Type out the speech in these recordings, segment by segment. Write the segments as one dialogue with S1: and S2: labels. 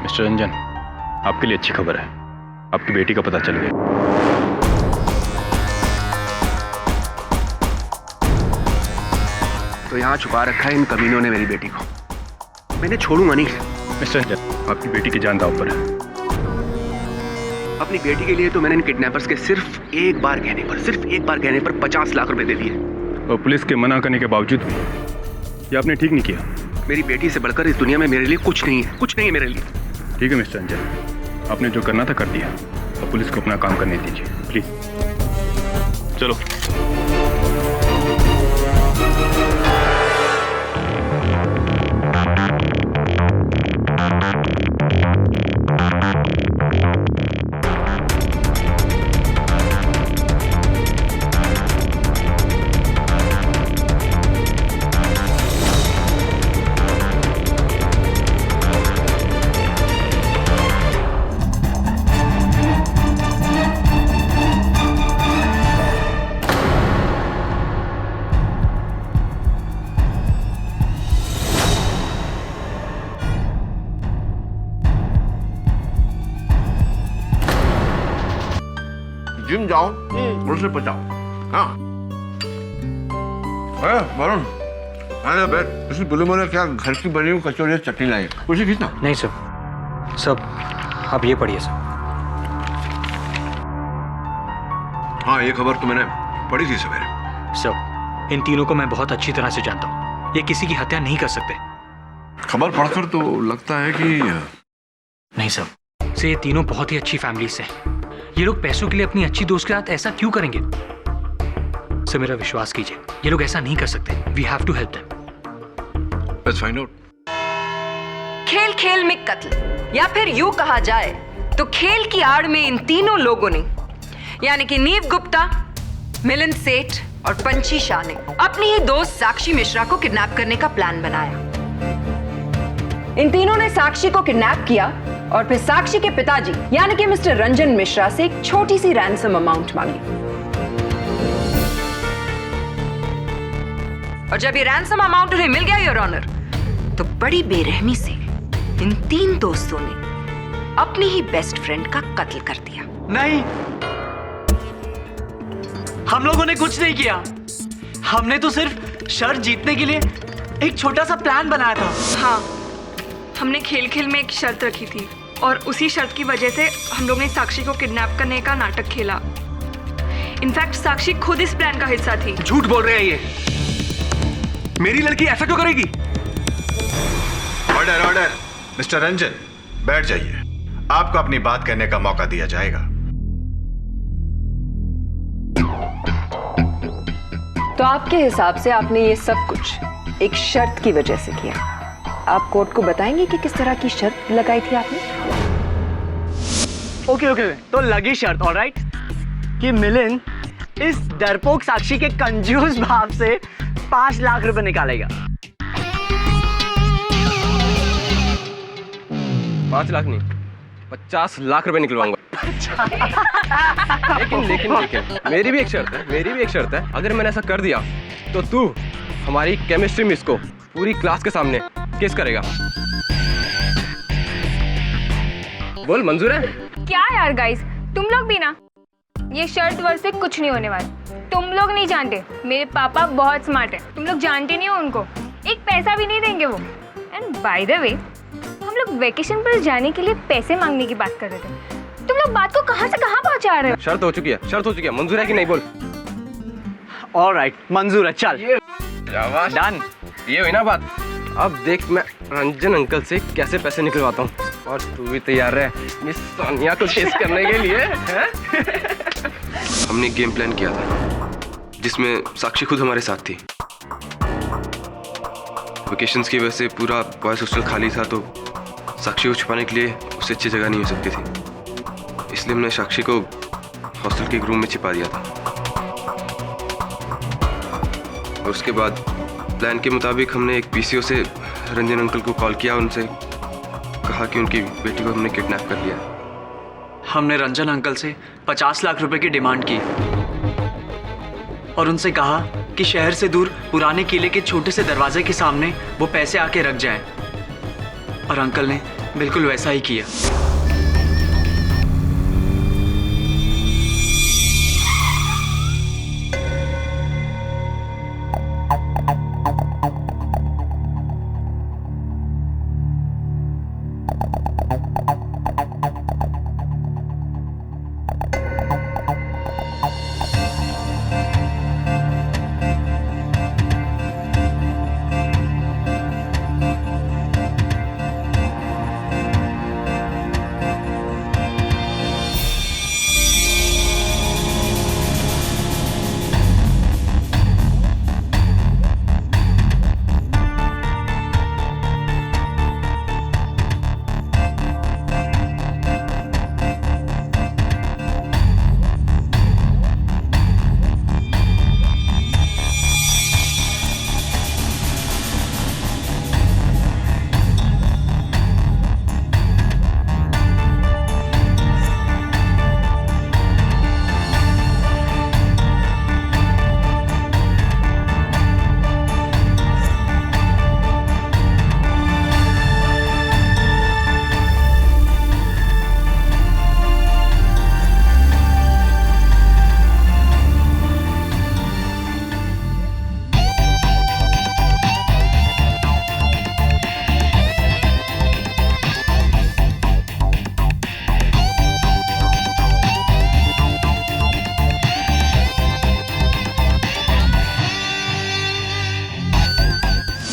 S1: Mister Ranjan, आपके लिए अच्छी खबर है, आपकी बेटी का पता चल गया।
S2: तो यहाँ छुपा रखा है इन कमीनों ने मेरी बेटी को। मैंने छोड़ूंगा नहीं।
S1: मिस्टर रंजन, आपकी बेटी की जान दांव पर है।
S2: अपनी बेटी के लिए तो मैंने इन किडनैपर्स के सिर्फ एक बार कहने पर 50 लाख रुपए दे दिए।
S1: और पुलिस के मना करने के बावजूद भी ये आपने ठीक नहीं किया।
S2: मेरी बेटी से बढ़कर इस दुनिया में मेरे लिए कुछ नहीं है मेरे लिए।
S1: ठीक है मिस्टर रंजन, आपने जो करना था कर दिया, अब पुलिस को अपना काम करने दीजिए प्लीज। चलो।
S3: जिम जाओ और उसे बचाओ। हाँ वरुण, अरे बैठ। इस बुले ने क्या घर की बनी हुई कचौड़ी चटनी लाई, उसे खींचना।
S4: नहीं सर, सब आप ये पढ़िए सर।
S3: हाँ, ये खबर तो मैंने पढ़ी थी सवेरे।
S4: सर, इन तीनों को मैं बहुत अच्छी तरह से जानता हूँ। ये किसी की हत्या नहीं कर सकते।
S3: खबर पढ़कर तो लगता है कि
S4: नहीं सर, से ये तीनों बहुत ही अच्छी फैमिली से हैं। ये लोग पैसों के लिए अपनी अच्छी दोस्त के साथ ऐसा क्यों करेंगे? सर मेरा विश्वास कीजिए, ये लोग ऐसा नहीं कर सकते। We have to help them.
S3: Let's find out.
S5: खेल खेल में कत्ल, या फिर यूं कहा जाए तो खेल की आड़ में इन तीनों लोगों ने, यानी कि नीव गुप्ता, मिलिंद सेठ और पंछी शाह ने अपनी ही दोस्त साक्षी मिश्रा को किडनैप करने का प्लान बनाया। इन तीनों ने साक्षी को किडनैप किया और फिर साक्षी के पिताजी यानी कि मिस्टर रंजन मिश्रा से एक छोटी सी रैंसम अमाउंट मांगी। और जब ये रैंसम अमाउंट उन्हें मिल गया योर ऑनर, तो बड़ी बेरहमी से इन तीन दोस्तों ने अपनी ही बेस्ट फ्रेंड का कत्ल कर दिया।
S6: नहीं, हम लोगों ने कुछ नहीं किया। हमने तो सिर्फ शर्त जीतने के लिए एक छोटा सा प्लान बनाया था।
S7: हाँ, हमने खेल खेल में एक शर्त रखी थी और उसी शर्त की वजह से हम लोग ने साक्षी को किडनैप करने का नाटक खेला। इनफैक्ट साक्षी खुद इस प्लान का हिस्सा थी।
S2: झूठ बोल रहे हैं ये। मेरी लड़की ऐसा क्यों करेगी?
S8: Order order. मिस्टर रंजन, बैठ जाइए। आपको अपनी बात कहने का मौका दिया जाएगा।
S5: तो आपके हिसाब से आपने ये सब कुछ एक शर्त की वजह से किया। आप कोर्ट को बताएंगे कि किस तरह की शर्त लगाई थी आपने?
S6: ओके, तो लगी शर्त, ऑलराइट, कि मिलिंद इस डरपोक साक्षी के कंजूस बाप से 5 लाख रुपए निकालेगा।
S9: 5 लाख नहीं, 50 लाख रुपए निकलवाऊंगा। लेकिन मेरी भी एक शर्त है। अगर मैंने ऐसा कर दिया तो तू हमारी केमिस्ट्री मिस को पूरी क्लास के सामने केस करेगा। बोल, मंजूर है?
S10: क्या यार गाइस, तुम लोग भी ना, ये शर्त वर्त से कुछ नहीं होने वाला। तुम लोग नहीं जानते, मेरे पापा बहुत स्मार्ट है। तुम लोग जानते नहीं हो उनको, एक पैसा भी नहीं देंगे वो। एंड बाय द वे, हम लोग वेकेशन पर जाने के लिए पैसे मांगने की बात कर रहे थे। तुम लोग बात को कहां से कहां पहुंचा रहे हो?
S9: शर्त हो चुकी है। मंजूर है कि नहीं? बोल।
S6: ऑलराइट, मंजूर है, चल डन।
S9: ये हुई ना बात। अब देख मैं रंजन अंकल से कैसे पैसे निकलवाता हूँ, और तू भी तैयार है मिस सोनिया को टेस्ट करने के लिए?
S11: हमने एक गेम प्लान किया था जिसमें साक्षी खुद हमारे साथ थी। वेकेशंस की वजह से पूरा बॉयज हॉस्टल खाली था, तो साक्षी को छुपाने के लिए उससे अच्छी जगह नहीं हो सकती थी। इसलिए हमने साक्षी को हॉस्टल के एक रूम में छिपा दिया था। और उसके बाद प्लान के मुताबिक हमने एक पीसीओ से रंजन अंकल को कॉल किया, उनसे कहा कि उनकी बेटी को हमने किडनैप कर लिया।
S6: हमने रंजन अंकल से 50 लाख रुपए की डिमांड की और उनसे कहा कि शहर से दूर पुराने किले के छोटे से दरवाजे के सामने वो पैसे आके रख जाएं। और अंकल ने
S4: बिल्कुल वैसा ही किया।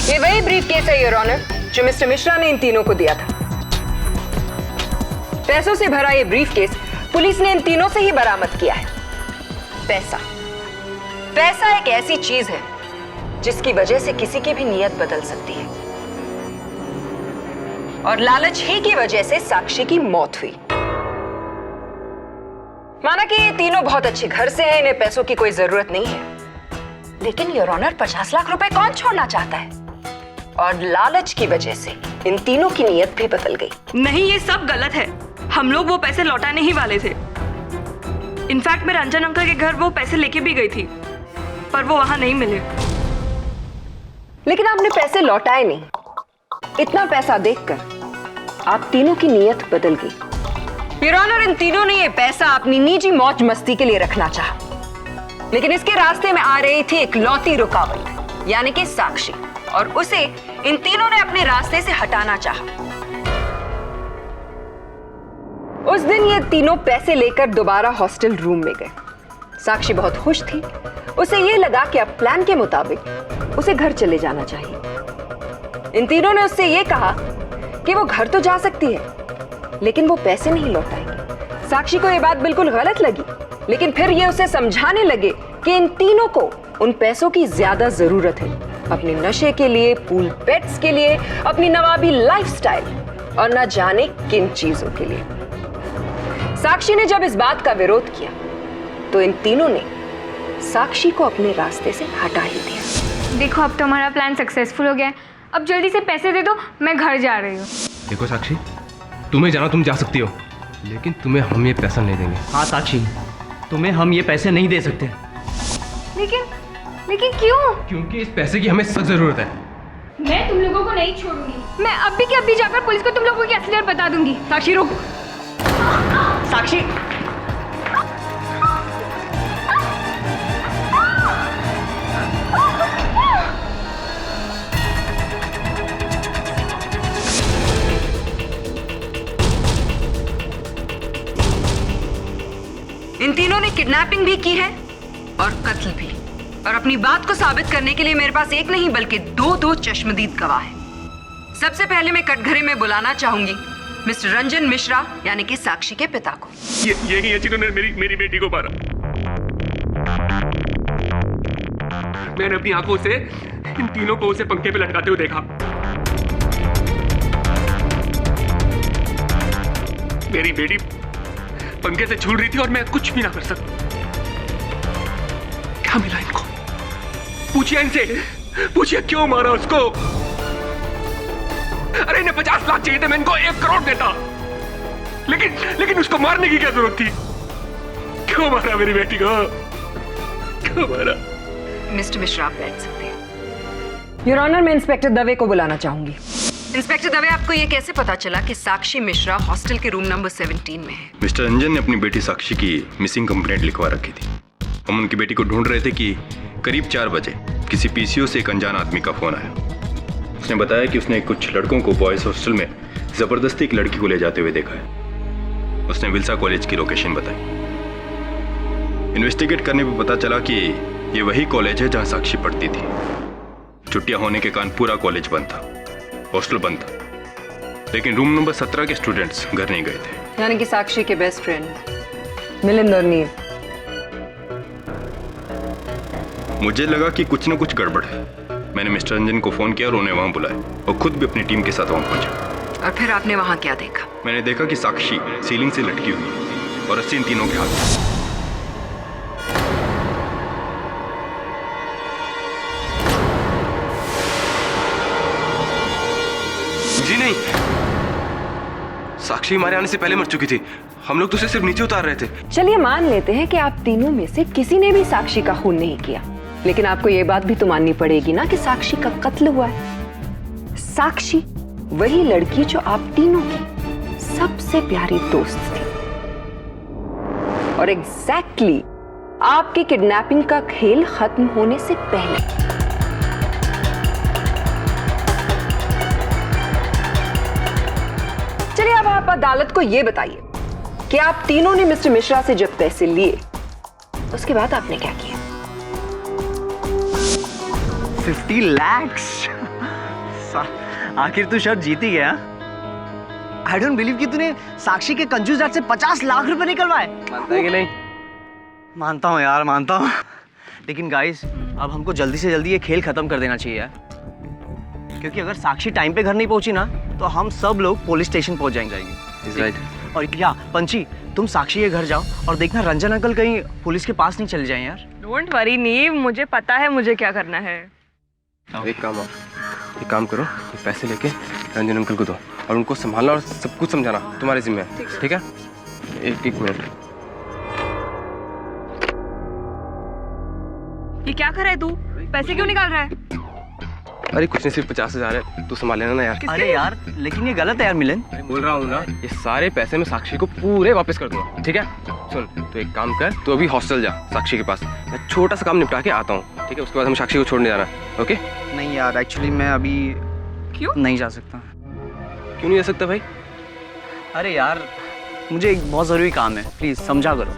S5: ये वही ब्रीफ केस है योर ऑनर जो मिस्टर मिश्रा ने इन तीनों को दिया था। पैसों से भरा ये ब्रीफ केस पुलिस ने इन तीनों से ही बरामद किया है। पैसा एक ऐसी चीज है जिसकी वजह से किसी की भी नीयत बदल सकती है, और लालच ही की वजह से साक्षी की मौत हुई। माना कि ये तीनों बहुत अच्छे घर से हैं, इन्हें पैसों की कोई जरूरत नहीं है, लेकिन योर ऑनर 50 लाख रुपए कौन छोड़ना चाहता है? और लालच की वजह से इन तीनों की नीयत भी बदल गई।
S7: नहीं, ये सब गलत है। हम लोग वो पैसे लौटाने ही वाले थे। इनफैक्ट मैं रंजन अंकल के घर वो पैसे लेके भी गई थी, पर वो वहां नहीं मिले।
S5: लेकिन आपने पैसे लौटाए नहीं। इतना पैसा देखकर आप तीनों की नीयत बदल गई। योर ऑनर, इन तीनों ने ये पैसा अपनी निजी मौज मस्ती के लिए रखना चाहा, लेकिन इसके रास्ते में आ रही थी एक लौती रुकावट, यानी कि साक्षी, और उसे इन तीनों ने अपने रास्ते से हटाना चाहा। उस दिन ये तीनों पैसे लेकर दोबारा हॉस्टल रूम में गए। साक्षी बहुत खुश थी। उसे ये लगा कि अब प्लान के मुताबिक उसे घर चले जाना चाहिए। इन तीनों ने उससे ये कहा कि वो घर तो जा सकती है, लेकिन वो पैसे नहीं लौटाएंगे। साक्षी को ये बात बिल्कुल गलत लगी, लेकिन फिर ये उसे समझाने लगे कि इन तीनों को उन पैसों की ज्यादा जरूरत है, अपने नशे के लिए, पूल पेट्स के लिए, अपनी नवाबी लाइफस्टाइल और न जाने किन चीजों के लिए। साक्षी ने जब इस बात का विरोध किया तो इन तीनों ने साक्षी को अपने रास्ते से हटा ही दिया।
S10: देखो, अब तो हमारा प्लान सक्सेसफुल हो गया है। अब जल्दी से पैसे दे दो, मैं घर जा रही हूँ।
S9: देखो साक्षी, तुम्हें जाना तुम जा सकती हो, लेकिन तुम्हें हम ये पैसा नहीं देंगे।
S6: हाँ साक्षी, तुम्हें हम ये पैसे नहीं दे सकते।
S10: लेकिन क्यों?
S9: क्योंकि इस पैसे की हमें सख्त जरूरत है।
S10: मैं तुम लोगों को नहीं छोड़ूंगी। मैं अभी के अभी जाकर पुलिस को तुम लोगों की असलियत बता दूंगी।
S6: साक्षी रुक। साक्षी,
S5: इन तीनों ने किडनैपिंग भी की है और कत्ल भी, और अपनी बात को साबित करने के लिए मेरे पास एक नहीं बल्कि दो चश्मदीद गवाह हैं। सबसे पहले मैं कटघरे में बुलाना चाहूंगी मिस्टर रंजन मिश्रा, यानी कि साक्षी के पिता को।
S1: ये ही है जिन्होंने मेरी बेटी को मारा। मैंने अपनी आंखों से इन तीनों को उसे पंखे पे लटकाते हुए देखा। मेरी बेटी पंखे से झूल रही थी और मैं कुछ भी ना कर सकता। क्या मिला इनको? पूछिए इनसे, पूछिए क्यों मारा उसको। अरे इन्हें 50 लाख चाहिए थे, मैं इनको 1 करोड़ देता, लेकिन उसको मारने की क्या जरूरत थी? क्यों मारा मेरी बेटी को? क्यों मारा?
S5: मिस्टर मिश्रा, आप बैठ सकते हैं। योर ऑनर, मैं इंस्पेक्टर दवे को बुलाना चाहूंगी। इंस्पेक्टर दवे, आपको ये कैसे पता चला कि साक्षी मिश्रा हॉस्टल के रूम नंबर 17 में है?
S12: मिस्टर रंजन ने अपनी बेटी साक्षी की मिसिंग कंप्लेंट लिखवा रखी थी। हम उनकी बेटी को ढूंढ रहे थे कि करीब 4 बजे किसी पीसीओ से एक अनजान आदमी का फोन आया। उसने बताया कि उसने कुछ लड़कों को बॉयज हॉस्टल में जबरदस्ती एक लड़की को ले जाते हुए देखा है। उसने विल्सा कॉलेज की लोकेशन बताई। इन्वेस्टिगेट करने पर पता चला कि ये वही कॉलेज है जहां साक्षी पढ़ती थी। छुट्टियां होने के कारण पूरा कॉलेज बंद था, हॉस्टल बंद था, लेकिन रूम नंबर 17 के स्टूडेंट्स घर नहीं गए थे।
S5: यानी कि साक्षी के बेस्ट फ्रेंड मिलिंद और नीव।
S12: मुझे लगा कि कुछ न कुछ गड़बड़ है। मैंने मिस्टर रंजन को फोन किया और उन्हें वहां बुलाया और खुद भी अपनी टीम के साथ वहां पहुंचा।
S5: और फिर आपने वहां क्या देखा?
S12: मैंने देखा कि साक्षी सीलिंग से लटकी हुई है और रस्सी इन तीनों के हाथ में।
S11: जी नहीं, साक्षी हमारे आने से पहले मर चुकी थी। हम लोग तो उसे सिर्फ नीचे उतार रहे थे।
S5: चलिए मान लेते हैं कि आप तीनों में से किसी ने भी साक्षी का खून नहीं किया, लेकिन आपको ये बात भी तो माननी पड़ेगी ना कि साक्षी का कत्ल हुआ है। साक्षी वही लड़की जो आप तीनों की सबसे प्यारी दोस्त थी और एग्जैक्टली आपकी किडनैपिंग का खेल खत्म होने से पहले। चलिए अब आप अदालत को यह बताइए कि आप तीनों ने मिस्टर मिश्रा से जब पैसे लिए उसके बाद आपने क्या किया?
S6: 50 lakhs। आखिर तू शर्त जीत ही गया। आई डोंट बिलीव कि तूने साक्षी के कंजूस डैड से 50 लाख रुपए निकलवाए।
S9: मानता है कि नहीं?
S6: मानता हूँ यार, मानता हूँ, लेकिन गाइस अब हमको जल्दी से जल्दी ये खेल खत्म कर देना चाहिए यार, क्योंकि अगर साक्षी टाइम पे घर नहीं पहुंची ना तो हम सब लोग पुलिस स्टेशन पहुंच जाएंगे।
S11: राइट।
S6: और क्या पंची, तुम साक्षी के घर जाओ और देखना रंजन अंकल कहीं पुलिस के पास नहीं चले जाएं यार।
S7: डोंट वरी नीव, मुझे पता है मुझे क्या करना है।
S11: एक काम करो, ये पैसे लेके रंजन अंकल को दो और उनको संभालना और सब कुछ समझाना तुम्हारे जिम्मे है, ठीक है? एक मिनट।
S7: ये क्या कर रहा है तू? पैसे क्यों निकाल रहा है?
S11: अरे कुछ नहीं, सिर्फ 50,000 है, तू संभाल लेना ना यार।
S6: अरे यार लेकिन ये गलत है यार मिलन।
S11: बोल रहा हूँ ना, ये सारे पैसे मैं साक्षी को पूरे वापस कर दूंगा, ठीक है? सुन, तो एक काम कर, तू अभी हॉस्टल जा साक्षी के पास, मैं छोटा सा काम निपटा के आता हूँ, ठीक है? उसके बाद हम साक्षी को छोड़ने जाना, ओके?
S6: नहीं यार, एक्चुअली मैं अभी
S7: क्यों
S6: नहीं जा सकता।
S11: क्यों नहीं जा सकता भाई?
S6: अरे यार मुझे एक बहुत जरूरी काम है, प्लीज समझा करो।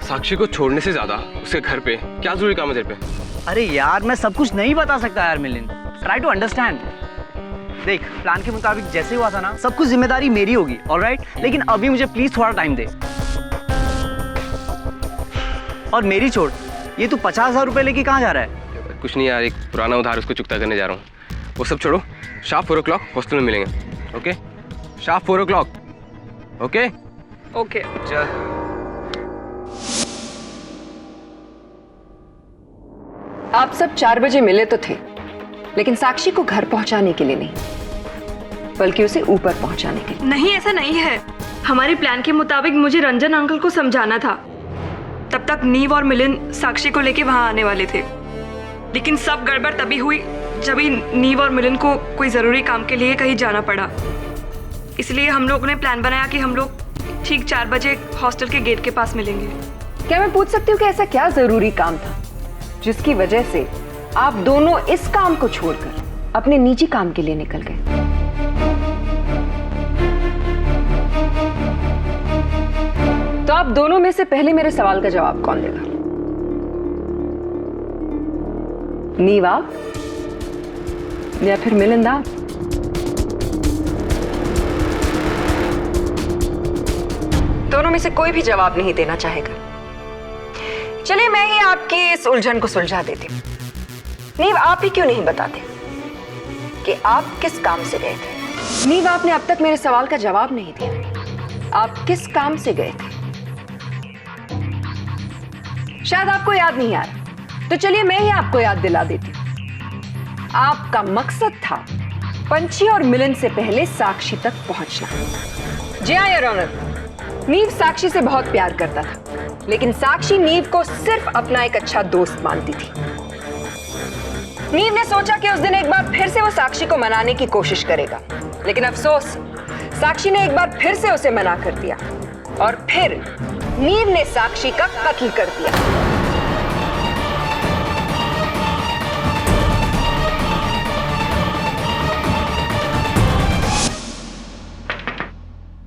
S11: साक्षी को छोड़ने से ज्यादा उसके घर पे क्या जरूरी काम है तेरे पे?
S6: अरे यार मैं सब कुछ नहीं बता सकता यार मिलिन, ट्राई टू अंडरस्टैंड। देख, प्लान के मुताबिक जैसे हुआ था ना, सब कुछ जिम्मेदारी मेरी होगी, ऑलराइट? लेकिन अभी मुझे प्लीज थोड़ा टाइम दे। और मेरी छोड़, ये तू 50,000 रुपए लेके कहाँ जा रहा है?
S11: कुछ नहीं यार, एक पुराना उधार उसको चुकता करने जा रहा हूँ। वो सब छोड़ो, शार्प 4 o'clock हॉस्टल में मिलेंगे, okay? Sharp 4 o'clock, okay?
S7: Okay.
S11: चल।
S5: आप सब 4 बजे मिले तो थे, लेकिन साक्षी को घर पहुंचाने के लिए नहीं, बल्कि उसे ऊपर पहुंचाने के लिए।
S7: नहीं, ऐसा नहीं है। हमारे प्लान के मुताबिक मुझे रंजन अंकल को समझाना था। तब तक नीव और मिलिंद साक्षी को लेके वहां आने वाले थे, लेकिन सब गड़बड़ तभी हुई जब ही नीव और मिलिंद को कोई जरूरी काम के लिए कहीं जाना पड़ा। इसलिए हम लोगों ने प्लान बनाया कि हम लोग ठीक 4 बजे हॉस्टल के गेट के पास मिलेंगे।
S5: क्या मैं पूछ सकती हूँ कि ऐसा क्या जरूरी काम था जिसकी वजह से आप दोनों इस काम को छोड़कर अपने निजी काम के लिए निकल गए? तो आप दोनों में से पहले मेरे सवाल का जवाब कौन देगा? नीव आप या फिर मिलिंद आप? दोनों में से कोई भी जवाब नहीं देना चाहेगा। चलिए मैं ही आपकी इस उलझन को सुलझा देती हूँ। नीव, आप ही क्यों नहीं बताते कि आप किस काम से गए थे? नीव, आपने अब तक मेरे सवाल का जवाब नहीं दिया। आप किस काम से गए थे? शायद आपको याद नहीं आ रहा, तो चलिए मैं ही आपको याद दिला देती हूँ। आपका मकसद था पंची और मिलिंद से पहले साक्षी तक पहुंचना। जी हाँ योर ऑनर, नीव साक्षी से बहुत प्यार करता था, लेकिन साक्षी नीव को सिर्फ अपना एक अच्छा दोस्त मानती थी। नीव ने सोचा कि उस दिन एक बार फिर से वो साक्षी को मनाने की कोशिश करेगा, लेकिन अफसोस साक्षी ने एक बार फिर से उसे मना कर दिया और फिर नीव ने साक्षी का कत्ल कर दिया।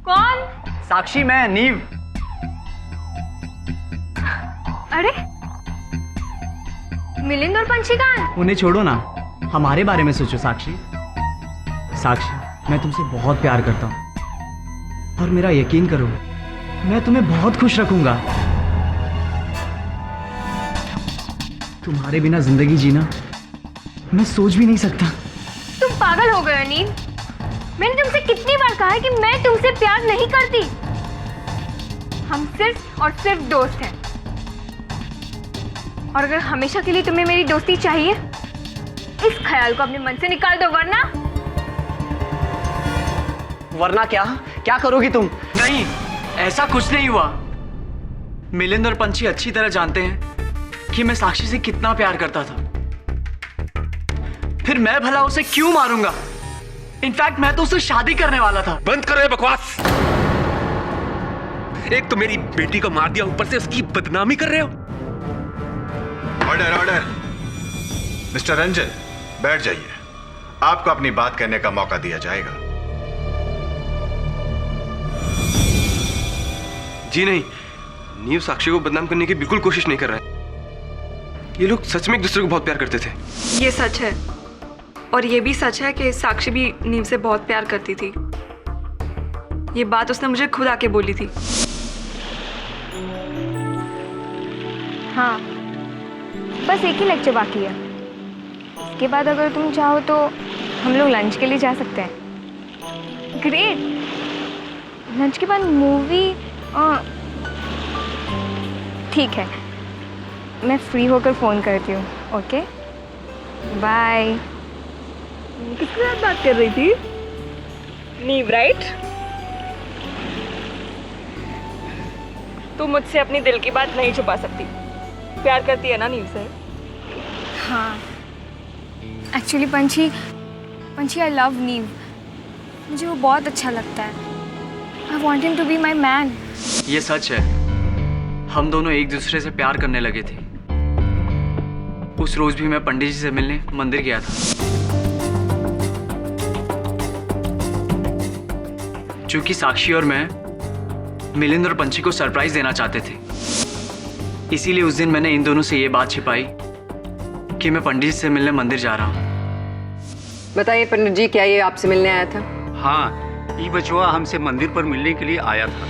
S10: कौन?
S6: साक्षी, मैं नीव।
S10: अरे मिलिंद और पंछी कहाँ हैं?
S6: उन्हें छोड़ो ना, हमारे बारे में सोचो साक्षी। साक्षी, मैं तुमसे बहुत प्यार करता हूँ और मेरा यकीन करो, मैं तुम्हें बहुत खुश रखूंगा। तुम्हारे बिना जिंदगी जीना मैं सोच भी नहीं सकता।
S10: तुम पागल हो गए हो नीव। मैंने तुमसे कितनी बार कहा है कि मैं तुमसे प्यार नहीं करती। हम सिर्फ और सिर्फ दोस्त हैं, और अगर हमेशा के लिए तुम्हें मेरी दोस्ती चाहिए, इस ख्याल को अपने मन से निकाल दो,
S6: वरना क्या क्या करोगी तुम? नहीं, ऐसा कुछ नहीं हुआ। मिलिंद और पंछी अच्छी तरह जानते हैं कि मैं साक्षी से कितना प्यार करता था। फिर मैं भला उसे क्यों मारूंगा? इनफैक्ट मैं तो उससे शादी करने वाला था।
S1: बंद करो ये बकवास। एक तो मेरी बेटी को मार दिया, ऊपर से उसकी बदनामी कर रहे हो।
S8: Order order. मिस्टर रंजन, बैठ जाइए। आपको अपनी बात कहने का मौका दिया जाएगा।
S11: जी नहीं, नीव साक्षी को बदनाम करने की बिल्कुल कोशिश नहीं कर रहा है। ये लोग सच में एक दूसरे को बहुत प्यार करते थे।
S7: ये सच है, और ये भी सच है कि साक्षी भी नीव से बहुत प्यार करती थी। ये बात उसने मुझे खुद आके बोली थी।
S10: हाँ, बस एक ही लेक्चर बाकी है। इसके बाद अगर तुम चाहो तो हम लोग लंच के लिए जा सकते हैं। ग्रेट। लंच के बाद मूवी? ठीक है, मैं फ्री होकर फ़ोन करती हूँ। Okay, bye.
S7: किसके साथ बात कर रही थी? नीव, राइट? तू मुझसे अपनी दिल की बात नहीं छुपा सकती। प्यार करती है ना नीव से?
S10: हाँ, एक्चुअली पंछी आई लव नीव। मुझे वो बहुत अच्छा लगता है। I want him to be my man.
S6: ये सच है, हम दोनों एक दूसरे से प्यार करने लगे थे। उस रोज भी मैं पंडित जी से मिलने मंदिर गया था। चूंकि साक्षी और मैं मिलिंद और पंछी को सरप्राइज देना चाहते थे, इसीलिए उस दिन मैंने इन दोनों से ये बात छिपाई कि मैं पंडित जी से मिलने मंदिर जा रहा हूँ।
S5: बताइए पंडित जी, क्या ये आपसे मिलने आया था?
S13: हाँ, ये बचवा हमसे मंदिर पर मिलने के लिए आया था।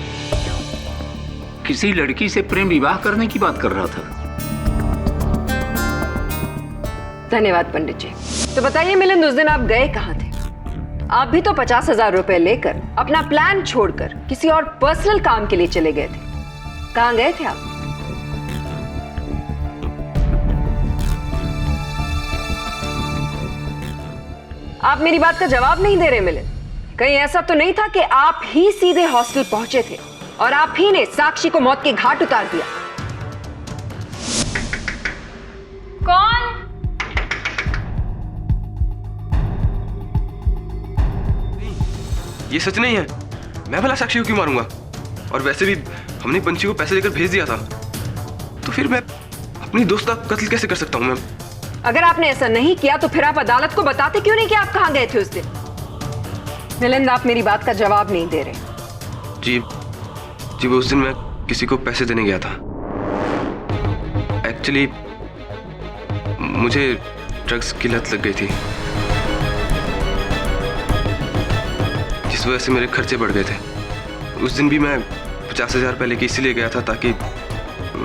S13: किसी लड़की से प्रेम विवाह करने की बात कर रहा था।
S5: धन्यवाद पंडित जी। तो बताइए मिलिंद, उस दिन आप गए कहाँ थे? आप भी तो 50,000 रुपए लेकर अपना प्लान छोड़कर किसी और पर्सनल काम के लिए चले गए थे। कहाँ गए थे आप? आप मेरी बात का जवाब नहीं दे रहे मिलिंद। कहीं ऐसा तो नहीं था कि आप ही सीधे हॉस्टल पहुंचे थे और आप ही ने साक्षी को मौत के घाट उतार दिया?
S10: कौन?
S11: ये सच नहीं है। मैं भला साक्षी को क्यों मारूंगा? और वैसे भी हमने पंछी को पैसे देकर भेज दिया था, तो फिर मैं अपनी दोस्त का कत्ल कैसे कर सकता हूँ मैम?
S5: अगर आपने ऐसा नहीं किया तो फिर आप अदालत को बताते क्यों नहीं कि आप कहां गए थे उस दिन? मिलिंद, आप मेरी बात का जवाब नहीं दे रहे।
S11: जी वो उस दिन मैं किसी को पैसे देने गया था। एक्चुअली मुझे ड्रग्स की लत लग गई थी, जिस वजह से मेरे खर्चे बढ़ गए थे। उस दिन भी मैं 50,000 रुपये लेके इसीलिए गया था ताकि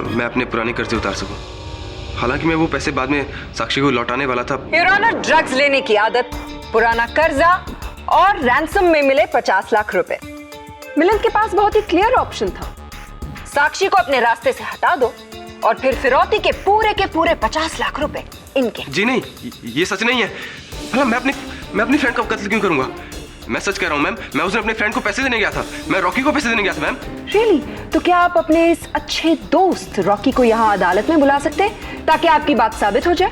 S11: मैं अपने पुराने कर्जे उतार सकूं। हालांकि मैं वो पैसे बाद में साक्षी को लौटाने वाला था।
S5: योर ऑनर, ड्रग्स लेने की आदत, पुराना कर्जा और रैंसम में मिले 50 लाख रुपए। मिलिंद के पास बहुत ही क्लियर ऑप्शन था। साक्षी को अपने रास्ते से हटा दो और फिर फिरौती के पूरे 50 लाख रुपए इनके।
S11: जी नहीं, ये सच नहीं है। भला मैं अपनी फ्रेंड का कत्ल क्यों करूंगा? मैं सच कह रहा हूँ मैम, मैं उस दिन अपने फ्रेंड को पैसे देने गया था। मैं रॉकी को पैसे देने गया था मैम।
S5: रियली? तो क्या आप अपने इस अच्छे दोस्त रॉकी को यहाँ अदालत में बुला सकते हैं ताकि आपकी बात साबित हो जाए?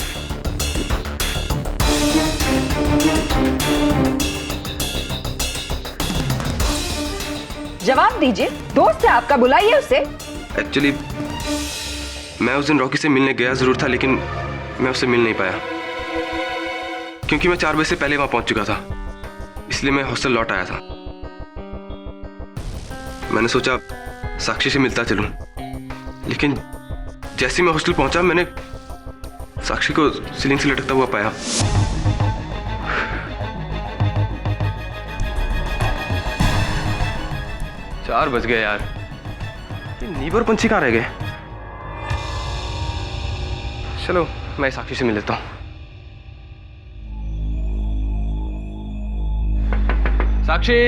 S5: जवाब दीजिए, दोस्त है आपका, बुलाइए उसे।
S11: एक्चुअली मैं उस दिन रॉकी से मिलने गया जरूर था, लेकिन मैं उससे मिल नहीं पाया क्योंकि मैं 4 बजे से पहले वहां पहुंच चुका था, इसलिए मैं हॉस्टल लौट आया था। मैंने सोचा साक्षी से मिलता चलूं, लेकिन जैसे ही मैं हॉस्टल पहुंचा मैंने साक्षी को सीलिंग से लटकता हुआ पाया। चार बज गए यार, ये नीव और पंछी कहाँ रह गए? चलो मैं साक्षी से मिल लेता हूं। साक्षी,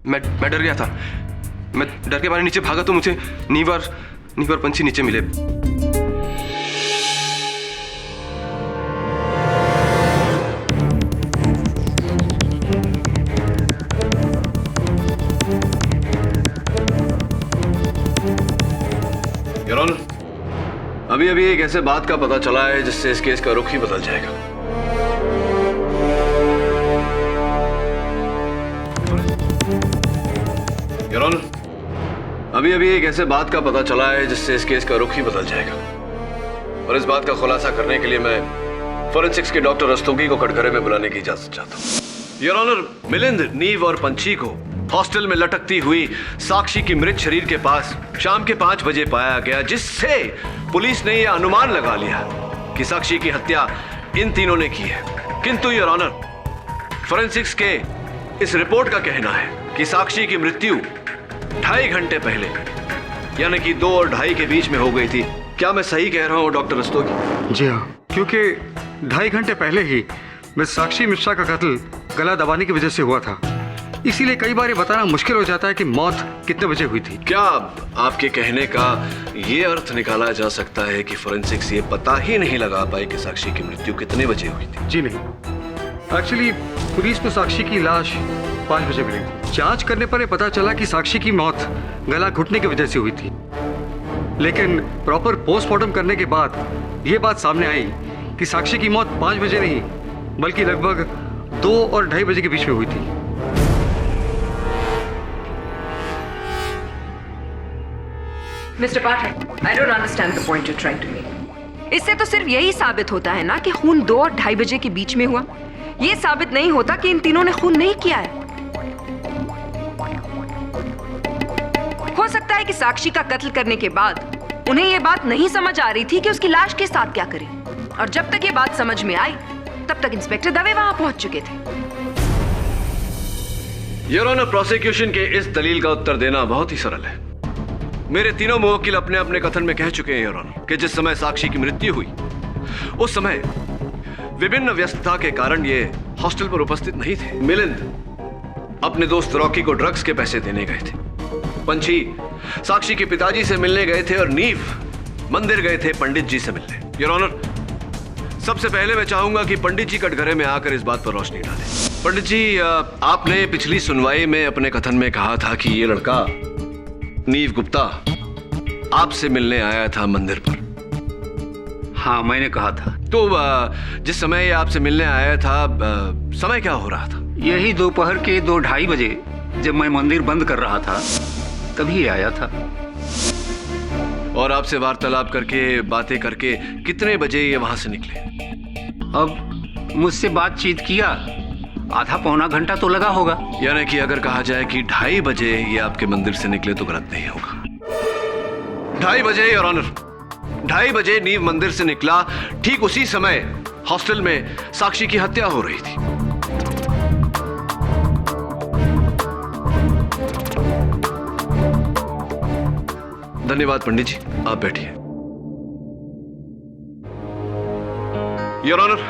S11: मैं डर गया था। मैं डर के मारे नीचे भागा तो मुझे नीव और पंछी नीचे मिले।
S8: योर ऑनर, अभी एक ऐसे बात का पता चला है जिससे इस केस का रुख ही बदल जाएगा। योर ऑनर, अभी एक ऐसे बात का पता चला है जिससे इस केस का रुख ही बदल जाएगा, और इस बात का खुलासा करने के लिए मैं फोरेंसिक्स के डॉक्टर रस्तोगी को कटघरे में बुलाने की इजाजत चाहता हूं। योर ऑनर, मिलिंद, नीव और पंछी को हॉस्टल में लटकती हुई साक्षी की मृत शरीर के पास शाम के 5 बजे पाया गया, जिससे पुलिस ने यह अनुमान लगा लिया कि साक्षी की हत्या इन तीनों ने की है। किंतु योर ऑनर, फोरेंसिक्स के इस रिपोर्ट का कहना है कि साक्षी की मृत्यु 2.5 घंटे पहले, यानी कि 2 और 2.5 के बीच में हो गई थी। क्या मैं सही कह रहा हूं डॉक्टर रस्तोगी?
S14: जी हाँ, क्योंकि 2.5 घंटे पहले ही मिस साक्षी मिश्रा का कत्ल गला दबाने की वजह से हुआ था, इसीलिए कई बार ये बताना मुश्किल हो जाता है कि मौत कितने बजे हुई थी।
S8: क्या आपके कहने का ये अर्थ निकाला जा सकता है कि फोरेंसिक्स ये पता ही नहीं लगा पाई कि साक्षी की मृत्यु कितने बजे हुई थी?
S14: जी नहीं, एक्चुअली पुलिस को साक्षी की लाश 5 बजे मिली थी। जांच करने पर यह पता चला कि साक्षी की मौत गला घुटने की वजह से हुई थी, लेकिन प्रॉपर पोस्टमार्टम करने के बाद यह बात सामने आई कि साक्षी की मौत 5 बजे नहीं बल्कि लगभग 2 और 2.5 बजे के बीच में हुई थी।
S5: Mister Pathak, I don't understand the point you're trying to make. इससे तो सिर्फ यही साबित होता है ना कि खून 2 और 2.5 बजे के बीच में हुआ। ये साबित नहीं होता कि इन तीनों ने खून नहीं किया है। हो सकता है कि साक्षी का कत्ल करने के बाद उन्हें यह बात नहीं समझ आ रही थी कि उसकी लाश के साथ क्या करें, और जब तक ये बात समझ में आई तब तक इंस्पेक्टर दवे वहां पहुंच चुके थे।
S8: योर ऑनर, प्रोसिक्यूशन के इस दलील का उत्तर देना बहुत ही सरल है। मेरे तीनों मुवक्किल अपने अपने कथन में कह चुके हैं योर ऑनर कि जिस समय साक्षी की मृत्यु हुई उस समय विभिन्न व्यस्तता के कारण ये हॉस्टल पर उपस्थित नहीं थे। मिलिंद अपने दोस्त रॉकी को ड्रग्स के पैसे देने गए थे, पंछी साक्षी के पिताजी से मिलने गए थे, और नीव मंदिर गए थे पंडित जी से मिलने। योर ऑनर, सबसे पहले मैं चाहूंगा कि पंडित जी कटघरे में आकर इस बात पर रोशनी डालें। पंडित जी, आपने पिछली सुनवाई में अपने कथन में कहा था कि ये लड़का नीव गुप्ता आपसे मिलने आया था मंदिर पर।
S13: हाँ, मैंने कहा था।
S8: तो जिस समय ये आपसे मिलने आया था, समय क्या हो रहा था?
S13: यही दोपहर के 2-2.5 बजे, जब मैं मंदिर बंद कर रहा था तभी आया था।
S8: और आपसे वार्तालाप करके, बातें करके कितने बजे ये वहां से निकले?
S13: अब मुझसे बातचीत किया, आधा पौना घंटा तो लगा होगा।
S8: यानी कि अगर कहा जाए कि 2.5 बजे ये आपके मंदिर से निकले तो गलत नहीं होगा। 2.5 बजे योर ऑनर, 2.5 बजे नीव मंदिर से निकला। ठीक उसी समय हॉस्टल में साक्षी की हत्या हो रही थी। धन्यवाद पंडित जी, आप बैठिए। योर ऑनर,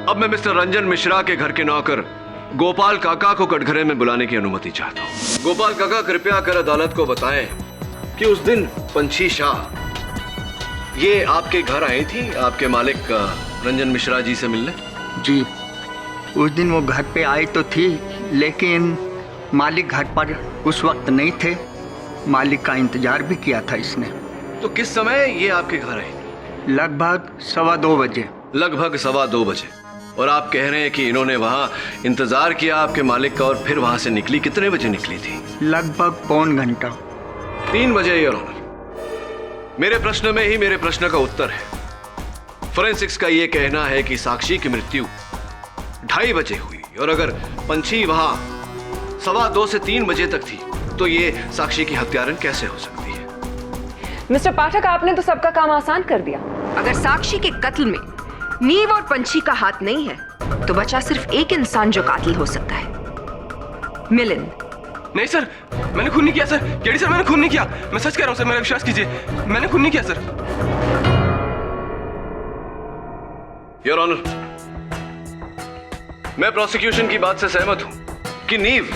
S8: अब मैं मिस्टर रंजन मिश्रा के घर के नौकर गोपाल काका को कटघरे में बुलाने की अनुमति चाहता हूं। गोपाल काका, कृपया कर अदालत को बताएं कि उस दिन पंछी शाह ये आपके घर आई थी आपके मालिक रंजन मिश्रा जी से मिलने?
S15: जी, उस दिन वो घर पे आई तो थी, लेकिन मालिक घर पर उस वक्त नहीं थे। मालिक का इंतजार भी किया था इसने।
S8: तो किस समय ये आपके घर आई?
S15: लगभग 2:15 बजे।
S8: लगभग 2:15 बजे। और आप कह रहे हैं कि इन्होंने वहां इंतजार किया आपके मालिक का और फिर वहां से निकली। कितने बजे निकली थी?
S15: लगभग पौन घंटा।
S8: 3 बजे, योर ऑनर। मेरे प्रश्न में ही मेरे प्रश्न का उत्तर है। फोरेंसिक्स का यह कहना है कि साक्षी की मृत्यु 2:30 बजे हुई, और अगर पंछी वहां 2:15 से 3 बजे तक थी तो ये साक्षी की हत्यारन कैसे हो सकती है?
S5: मिस्टर पाठक, आपने तो सबका काम आसान कर दिया। अगर साक्षी के कत्ल में नीव और पंछी का हाथ नहीं है तो बचा सिर्फ एक इंसान जो कातिल हो सकता है, मिलिंद।
S11: नहीं सर, मैंने खून नहीं किया सर। केडी सर, मैंने खून नहीं किया। मैं सच कह रहा हूं सर, मेरा विश्वास कीजिए, मैंने खून नहीं किया सर।
S8: योर ऑनर, मैं प्रोसिक्यूशन की बात से सहमत हूं कि नीव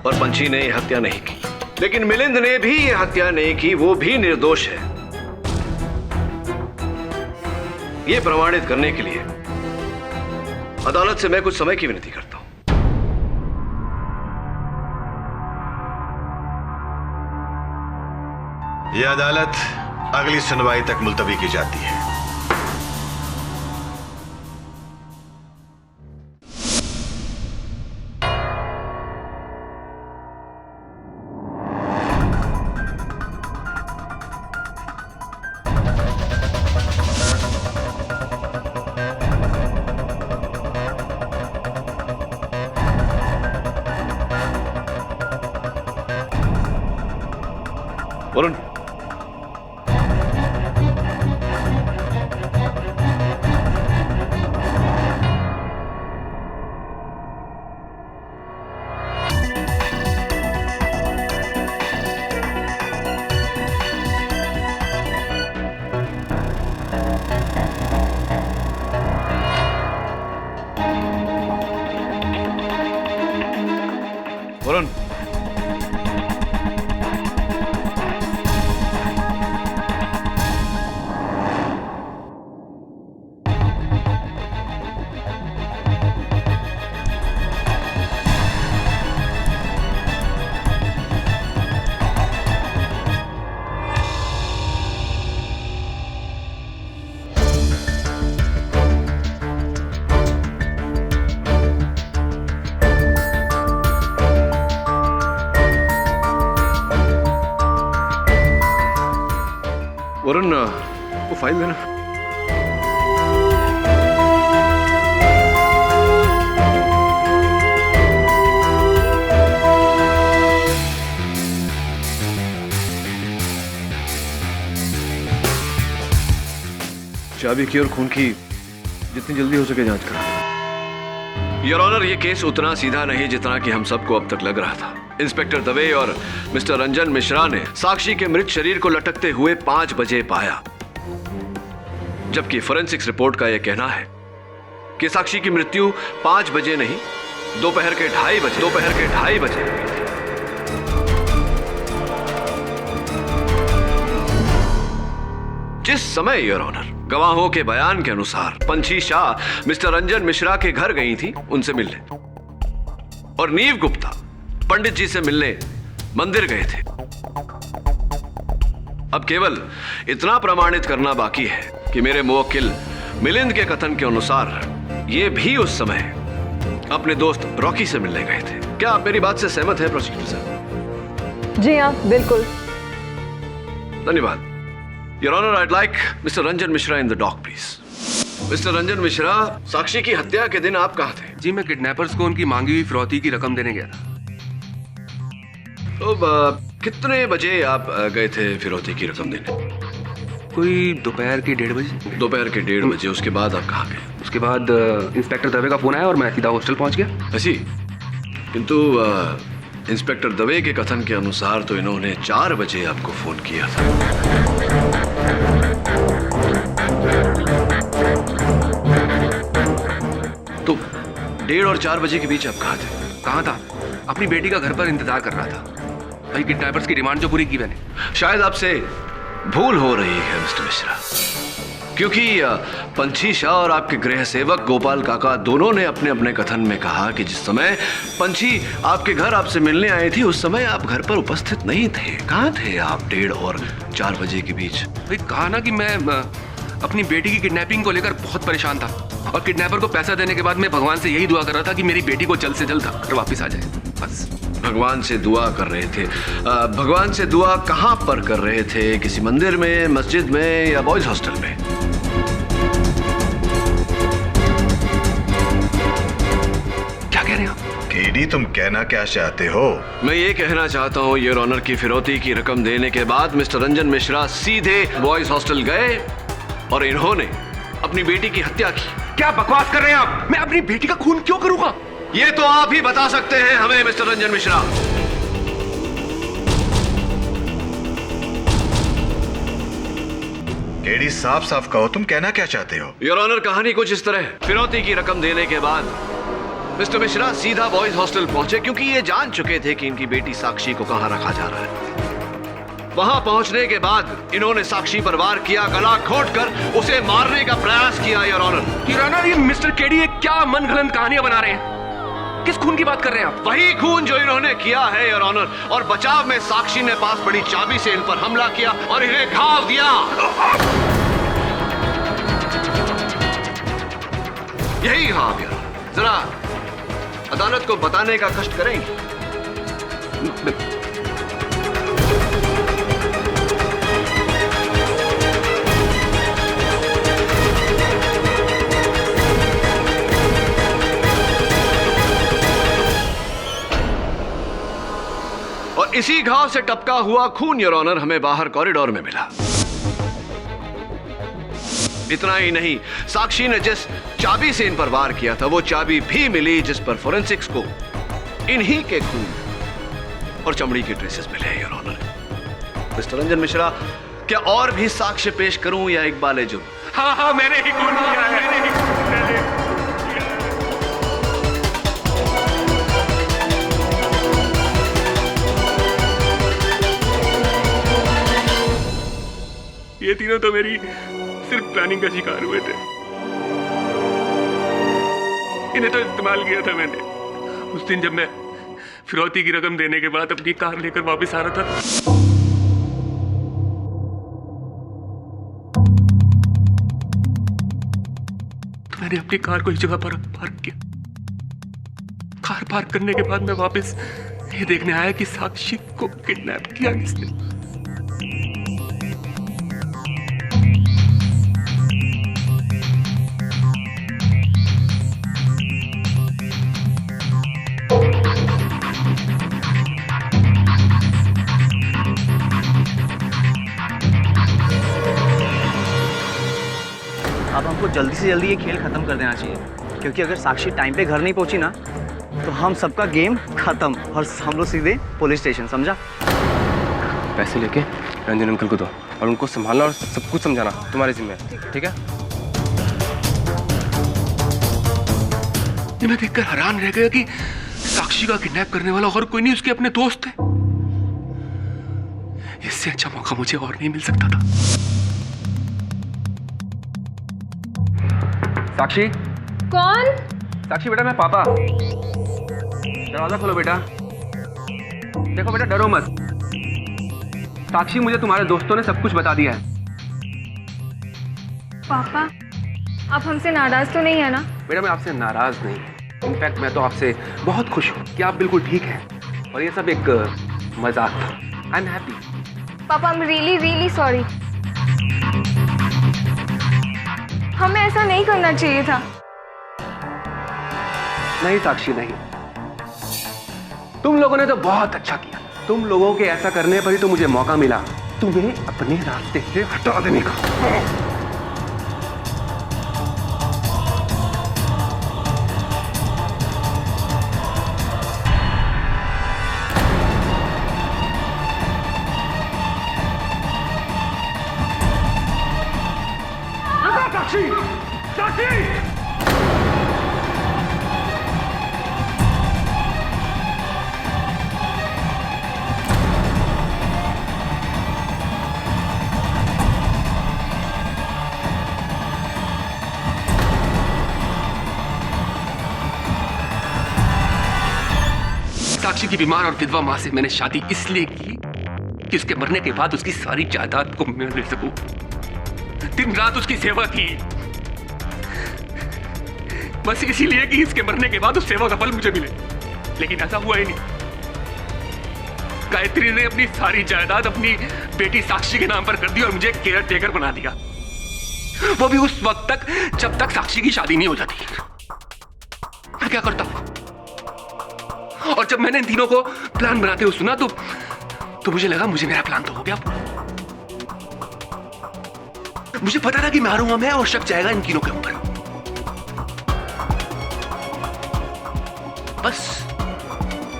S8: और पंछी ने यह हत्या नहीं की, लेकिन मिलिंद ने भी यह हत्या नहीं की। वो भी निर्दोष है। यह प्रमाणित करने के लिए अदालत से मैं कुछ समय की विनती करता हूं।
S16: यह अदालत अगली सुनवाई तक मुलतवी की जाती है।
S8: वरुण, वरुण, वरुण, वो फाइल देना। चाबी की और खून की जितनी जल्दी हो सके जांच करा। योर ऑनर, ये केस उतना सीधा नहीं जितना कि हम सबको अब तक लग रहा था। इंस्पेक्टर दवे और मिस्टर रंजन मिश्रा ने साक्षी के मृत शरीर को लटकते हुए 5 बजे पाया, जबकि फोरेंसिक्स रिपोर्ट का यह कहना है कि साक्षी की मृत्यु 5 बजे नहीं, दोपहर के 2:30 बजे हुई थी। जिस समय योर ऑनर गवाहों के बयान के अनुसार पंछी शाह मिस्टर रंजन मिश्रा के घर गई थी उनसे मिलने, और नीव गुप्ता पंडित जी से मिलने मंदिर गए थे। अब केवल इतना प्रमाणित करना बाकी है कि मेरे मुवक्किल मिलिंद के कथन के अनुसार ये भी उस समय अपने दोस्त रॉकी से मिलने गए थे। क्या आप मेरी बात से सहमत हैं प्रोसिक्यूटर साहब?
S5: जी हाँ, बिल्कुल।
S8: धन्यवाद। Your honour, I'd like Mr. Ranjan Mishra in the dock, please. Mister Ranjan Mishra, Sakshi की हत्या के दिन आप कहाँ थे?
S11: जी, मैं किडनैपर्स को उनकी मांगी हुई फिरौती की रकम देने गया था।
S8: तो कितने बजे आप गए थे फिरौती की रकम देने?
S11: कोई दोपहर के 1:30 बजे।
S8: दोपहर के 1:30 बजे। उसके बाद आप कहाँ गए?
S11: उसके बाद इंस्पेक्टर दवे का फोन आया और मैं सीधा हॉस्टल पहुंच गया।
S8: ऐसी? किंतु इंस्पेक्टर दवे के कथन के अनुसार तो इन्होंने 4 बजे आपको फोन किया था। तो 1:30 और 4 बजे के बीच आप कहाँ थे?
S11: कहाँ था? अपनी बेटी का घर पर इंतजार कर रहा था। भाई, किडनैपर्स की डिमांड जो पूरी की मैंने।
S8: शायद आपसे भूल हो रही है मिस्टर मिश्रा। क्योंकि पंछी शाह और आपके गृह सेवक गोपाल काका दोनों ने अपने अपने कथन में कहा कि जिस समय पंछी आपके घर आपसे मिलने आई थी उस समय आप घर पर उपस्थित नहीं थे। कहाँ थे आप 1:30 और 4 बजे के बीच?
S11: भाई कहा ना कि मैं अपनी बेटी की किडनैपिंग को लेकर बहुत परेशान था और किडनैपर को पैसा देने के बाद मैं भगवान से यही दुआ कर रहा था कि मेरी बेटी को जल्द से जल्द घर वापस आ जाए, बस।
S8: भगवान से दुआ कर रहे थे। भगवान से दुआ कहाँ पर कर रहे थे? किसी मंदिर में, मस्जिद में या बॉयज हॉस्टल में?
S11: क्या कह रहे हैं आप?
S16: केडी, तुम कहना क्या चाहते हो?
S8: मैं ये कहना चाहता हूँ योर ऑनर की फिरौती की रकम देने के बाद मिस्टर रंजन मिश्रा सीधे बॉयज हॉस्टल गए और इन्होंने अपनी बेटी की हत्या की।
S11: क्या बकवास कर रहे हैं आप? मैं अपनी बेटी का खून क्यों करूंगा?
S8: ये तो आप ही बता सकते हैं हमें मिस्टर रंजन मिश्रा।
S16: केडी, साफ साफ कहो, तुम कहना क्या चाहते हो?
S8: योर ऑनर, कहानी कुछ इस तरह। फिरौती की रकम देने के बाद मिस्टर मिश्रा सीधा बॉयज हॉस्टल पहुंचे क्योंकि ये जान चुके थे कि इनकी बेटी साक्षी को कहां रखा जा रहा है। वहां पहुंचने के बाद इन्होंने साक्षी पर वार किया, गला घोंटकर उसे मारने का प्रयास किया। योर ऑनर,
S11: योर ऑनर, ये मिस्टर केडी ये क्या मनगढ़ंत कहानियां बना रहे हैं? किस खून की बात कर रहे हैं आप?
S8: वही खून जो इन्होंने किया है योर ऑनर। और बचाव में साक्षी ने पास पड़ी चाबी से इन पर हमला किया और इन्हें घाव दिया। यही घाव यार, जरा अदालत को बताने का कष्ट करेंगे? और इसी घाव से टपका हुआ खून योर ऑनर हमें बाहर कॉरिडोर में मिला। इतना ही नहीं, साक्षी ने जिस चाबी से इन पर वार किया था वो चाबी भी मिली जिस पर फोरेंसिक्स को इन्हीं के खून और चमड़ी के ट्रेसेस मिले। Your honour, mister Ranjan Mishra, क्या और भी साक्ष्य पेश करूं या इकबाल जुर्म?
S1: हाँ, मैंने ही खून किया है। ये तीनों तो मेरी सिर्फ प्लानिंग का शिकार हुए थे। इन्हें तो इस्तेमाल किया था मैंने उस दिन जब मैं फिरौती की रकम देने के बाद अपनी कार लेकर वापस आ रहा था। तो मैंने अपनी कार को इस जगह पर पार्क किया। कार पार्क करने के बाद मैं वापस ये देखने आया कि साक्षी को किडनैप किया किसने।
S6: अब हमको जल्दी से जल्दी ये खेल खत्म कर देना चाहिए, क्योंकि अगर साक्षी टाइम पे घर नहीं पहुंची ना तो हम सबका गेम खत्म और हम लोग सीधे पुलिस स्टेशन, समझा?
S11: पैसे लेके रंजन अंकल को दो और उनको संभालना और सब कुछ समझाना तुम्हारे जिम्मे है, ठीक है?
S1: ये मैं देखकर हैरान रह गया कि साक्षी का किडनैप करने वाला और कोई नहीं, उसके अपने दोस्त थे। इससे अच्छा मौका मुझे और नहीं मिल सकता था।
S11: साक्षी।
S10: कौन?
S11: साक्षी बेटा, मैं पापा। दरवाजा खोलो बेटा। देखो बेटा, डरो मत। साक्षी, मुझे तुम्हारे दोस्तों ने सब कुछ बता दिया है।
S10: पापा, आप हमसे नाराज तो नहीं है ना?
S11: बेटा, मैं आपसे नाराज नहीं। इनफैक्ट मैं तो आपसे बहुत खुश हूँ कि आप बिल्कुल ठीक हैं और ये सब एक मजाक था। I am happy.
S10: पापा, आई एम रियली सॉरी। हमें ऐसा नहीं करना चाहिए था।
S11: नहीं साक्षी, नहीं। तुम लोगों ने तो बहुत अच्छा किया। तुम लोगों के ऐसा करने पर ही तो मुझे मौका मिला तुम्हें अपने रास्ते से हटा देने का।
S1: साक्षी! साक्षी! साक्षी की बीमार और विधवा मां से मैंने शादी इसलिए की कि उसके मरने के बाद उसकी सारी जायदाद को मैं ले सकूं। दिन रात उसकी सेवा की, बस इसीलिए कि इसके मरने के बाद उस सेवा का फल मुझे मिले। लेकिन ऐसा हुआ ही नहीं। गायत्री ने अपनी सारी जायदाद अपनी बेटी साक्षी के नाम पर कर दी और मुझे केयर टेकर बना दिया, वो भी उस वक्त तक जब तक साक्षी की शादी नहीं हो जाती। मैं क्या करता? और जब मैंने इन तीनों को प्लान बनाते हुए सुना तो मुझे लगा मुझे मेरा प्लान तो हो गया। मुझे पता था कि मारूंगा मैं और शक जाएगा इन तीनों के ऊपर। बस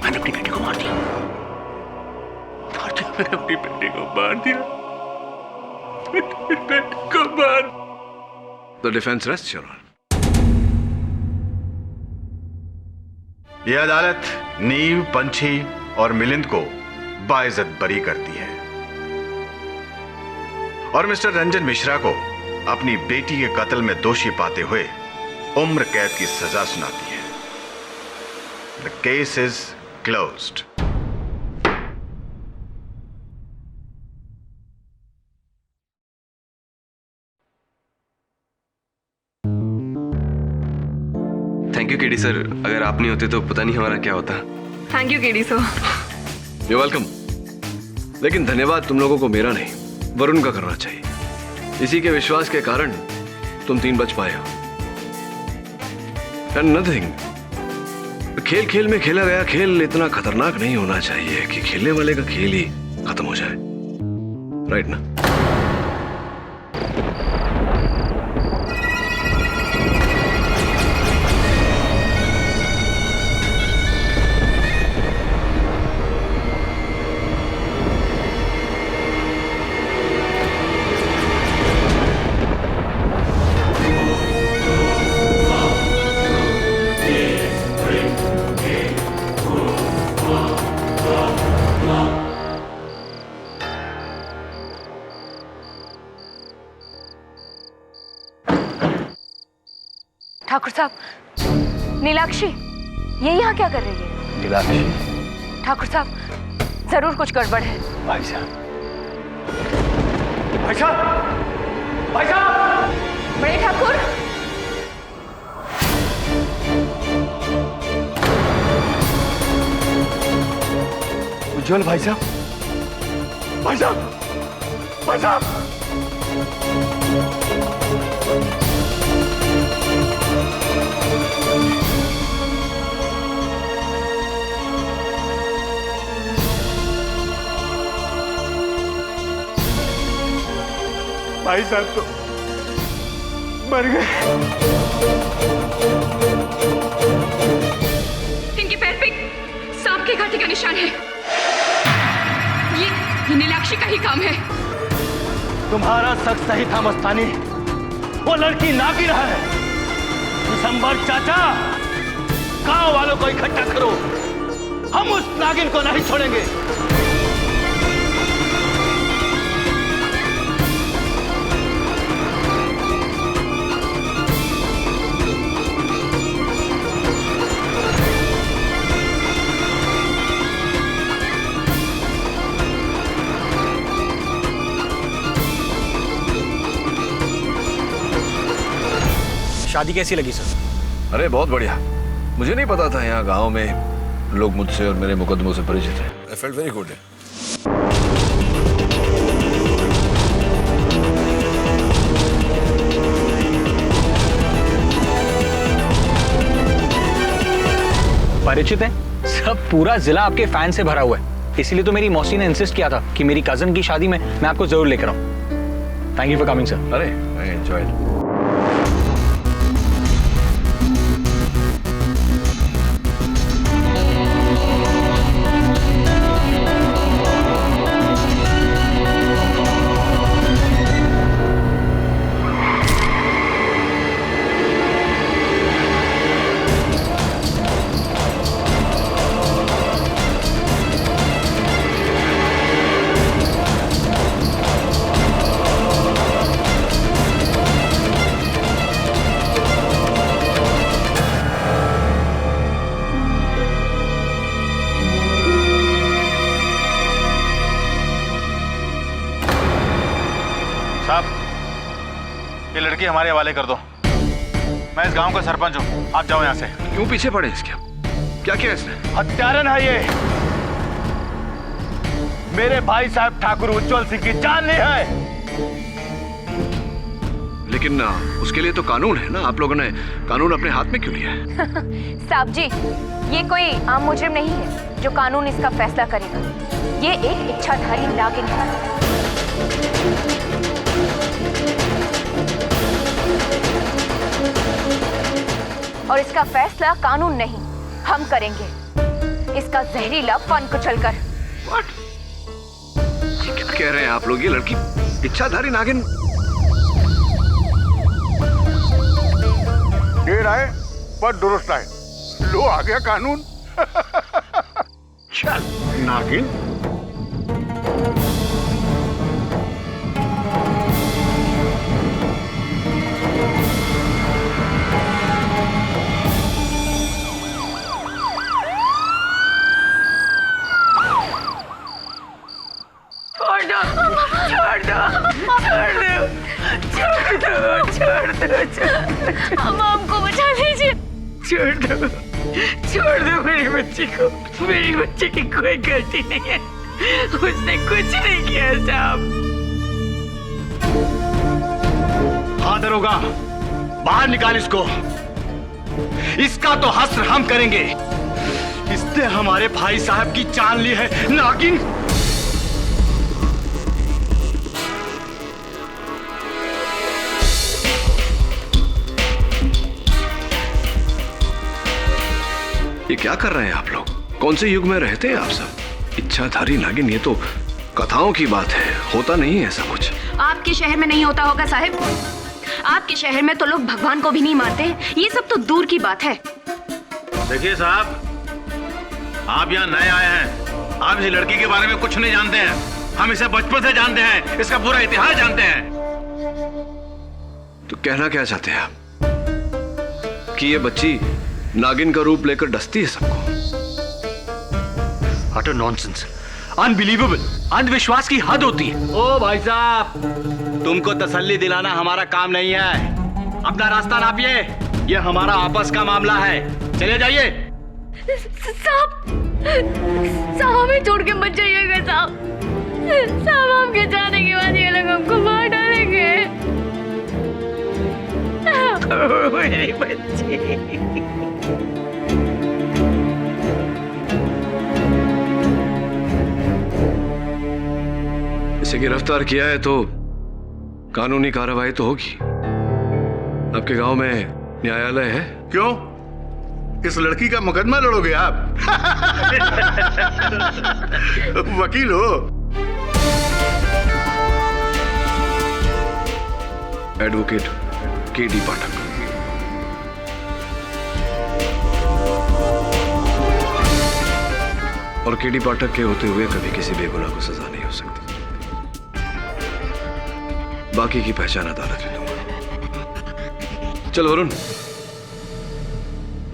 S1: मैंने अपनी बेटी को मार दिया। मैंने अपनी बेटी को मार दिया। बेटी को मार।
S16: The defense rests, Your Honor. यह अदालत नीव, पंछी और मिलिंद को बाइज्जत बरी करती है और मिस्टर रंजन मिश्रा को अपनी बेटी के कत्ल में दोषी पाते हुए उम्र कैद की सजा सुनाती है। The case is closed.
S11: Thank you KD sir, अगर आप नहीं होते तो पता नहीं हमारा क्या होता।
S7: Thank you KD sir.
S8: You're welcome. लेकिन धन्यवाद तुम लोगों को मेरा नहीं, वरुण का करना चाहिए। इसी के विश्वास के कारण तुम तीन बच पाए हो। And nothing. खेल खेल में खेला गया खेल इतना खतरनाक नहीं होना चाहिए कि खेलने वाले का खेल ही खत्म हो जाए, राइट ना?
S10: ठाकुर साहब, नीलाक्षी ये यहाँ क्या कर रही है?
S2: नीलाक्षी?
S10: ठाकुर साहब, जरूर कुछ गड़बड़ है।
S2: भाई साहब, भाई साहब, भाई साहब!
S10: बड़े ठाकुर,
S2: उज्जवल भाई साहब, भाई साहब, भाई साहब! भाई साहब तो मर गए।
S7: इनके पैर पे सांप के कांटे का निशान है। ये नीलाक्षी का ही काम है।
S2: तुम्हारा शक सही था मस्तानी, वो लड़की नागिन है। दिसंबर चाचा, गांव वालों को इकट्ठा करो, हम उस नागिन को नहीं छोड़ेंगे।
S4: शादी कैसी लगी सर?
S8: अरे बहुत बढ़िया। मुझे नहीं पता था यहाँ गांव में लोग मुझसे और मेरे मुकदमों से परिचित हैं। I felt very good.
S4: परिचित है? सब पूरा जिला आपके फैन से भरा हुआ है। इसीलिए तो मेरी मौसी ने इंसिस्ट किया था कि मेरी कजन की शादी में मैं आपको जरूर लेकर आऊं। Thank you for coming sir.
S8: अरे आई एंजॉयड।
S16: साहब, ये लड़की हमारे हवाले कर दो। मैं इस गांव का सरपंच हूँ, आप जाओ यहाँ से।
S8: क्यों पीछे पड़े इसके? क्या किया इसने?
S2: हत्यारन है ये। मेरे भाई साहब ठाकुर उज्जवल सिंह की जान ली है।
S8: लेकिन उसके लिए तो कानून है ना, आप लोगों ने कानून अपने हाथ में क्यों लिया है?
S10: साहब जी, ये कोई आम मुजरिम नहीं है जो कानून इसका फैसला करेगा। ये एक इच्छाधारी नागिन है। और इसका फैसला कानून नहीं, हम करेंगे। इसका जहरीला फन कुचलकर।
S8: क्या कह रहे हैं आप लोग? ये लड़की इच्छाधारी नागिन?
S17: देर आए पर दुरुस्त आए। लो आ गया कानून। चल नागिन।
S10: हम आपको बचा लीजिए।
S18: छोड़ दो मेरी बच्ची को। मेरी बच्ची की कोई गलती नहीं है, उसने कुछ नहीं किया साहब।
S2: हाँ दरोगा, बाहर निकाल इसको। इसका तो हश्र हम करेंगे। इसने हमारे भाई साहब की जान ली है नागिन।
S8: ये क्या कर रहे हैं आप लोग? कौन से युग में रहते हैं आप सब? इच्छाधारी नागिन, ये तो कथाओं की बात है, होता नहीं है ऐसा कुछ।
S7: आपके शहर में नहीं होता होगा साहिब। आपके शहर में तो लोग भगवान को भी नहीं मानते। ये सब तो दूर की बात है।
S16: देखिए साहब, आप यहाँ नए आए हैं, आप इस लड़की के बारे में कुछ नहीं जानते हैं। हम इसे बचपन से जानते हैं, इसका पूरा इतिहास जानते हैं।
S8: तो कहना क्या चाहते हैं आप? कि ये बच्ची नागिन का रूप लेकर डसती है सबको?
S2: अटर नॉनसेंस, अनबिलीवेबल, अंधविश्वास की हद होती है। ओ भाई साहब, तुमको तसल्ली दिलाना हमारा काम नहीं है। अपना रास्ता नापिए, ये हमारा आपस का मामला है। चले जाइए।
S10: साहब, साहब हमें छोड़ के मत जाइएगा साहब। साहब आपके जाने के बाद ये लोग हमको मार डालेंगे।
S18: मेरी बच्ची।
S8: इसे गिरफ्तार किया है तो कानूनी कार्रवाई तो होगी। आपके गांव में न्यायालय है?
S17: क्यों? इस लड़की का मुकदमा लड़ोगे आप? वकील हो?
S8: एडवोकेट केडी पाठक। और केडी पाठक के होते हुए कभी किसी बेगुनाह को सजा नहीं हो सकती। बाकी की पहचान अदालत ले लूंगा। चल वरुण,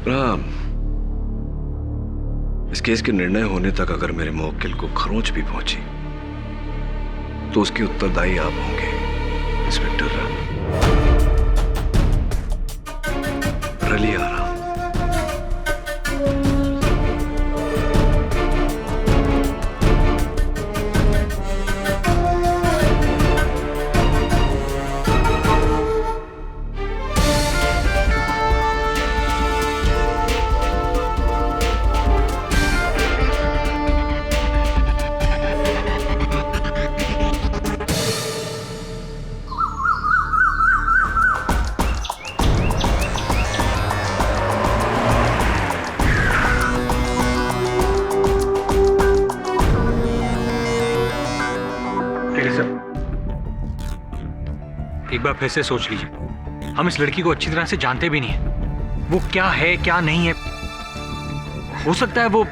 S8: राम, इस केस के निर्णय होने तक अगर मेरे मुवक्किल को खरोंच भी पहुंची तो उसके उत्तरदायी आप होंगे, इंस्पेक्टर रली आराम।
S4: एक बार फिर से सोच लीजिए। हम इस लड़की को अच्छी तरह से जानते भी नहीं है। वो क्या है क्या नहीं है। हो सकता है वो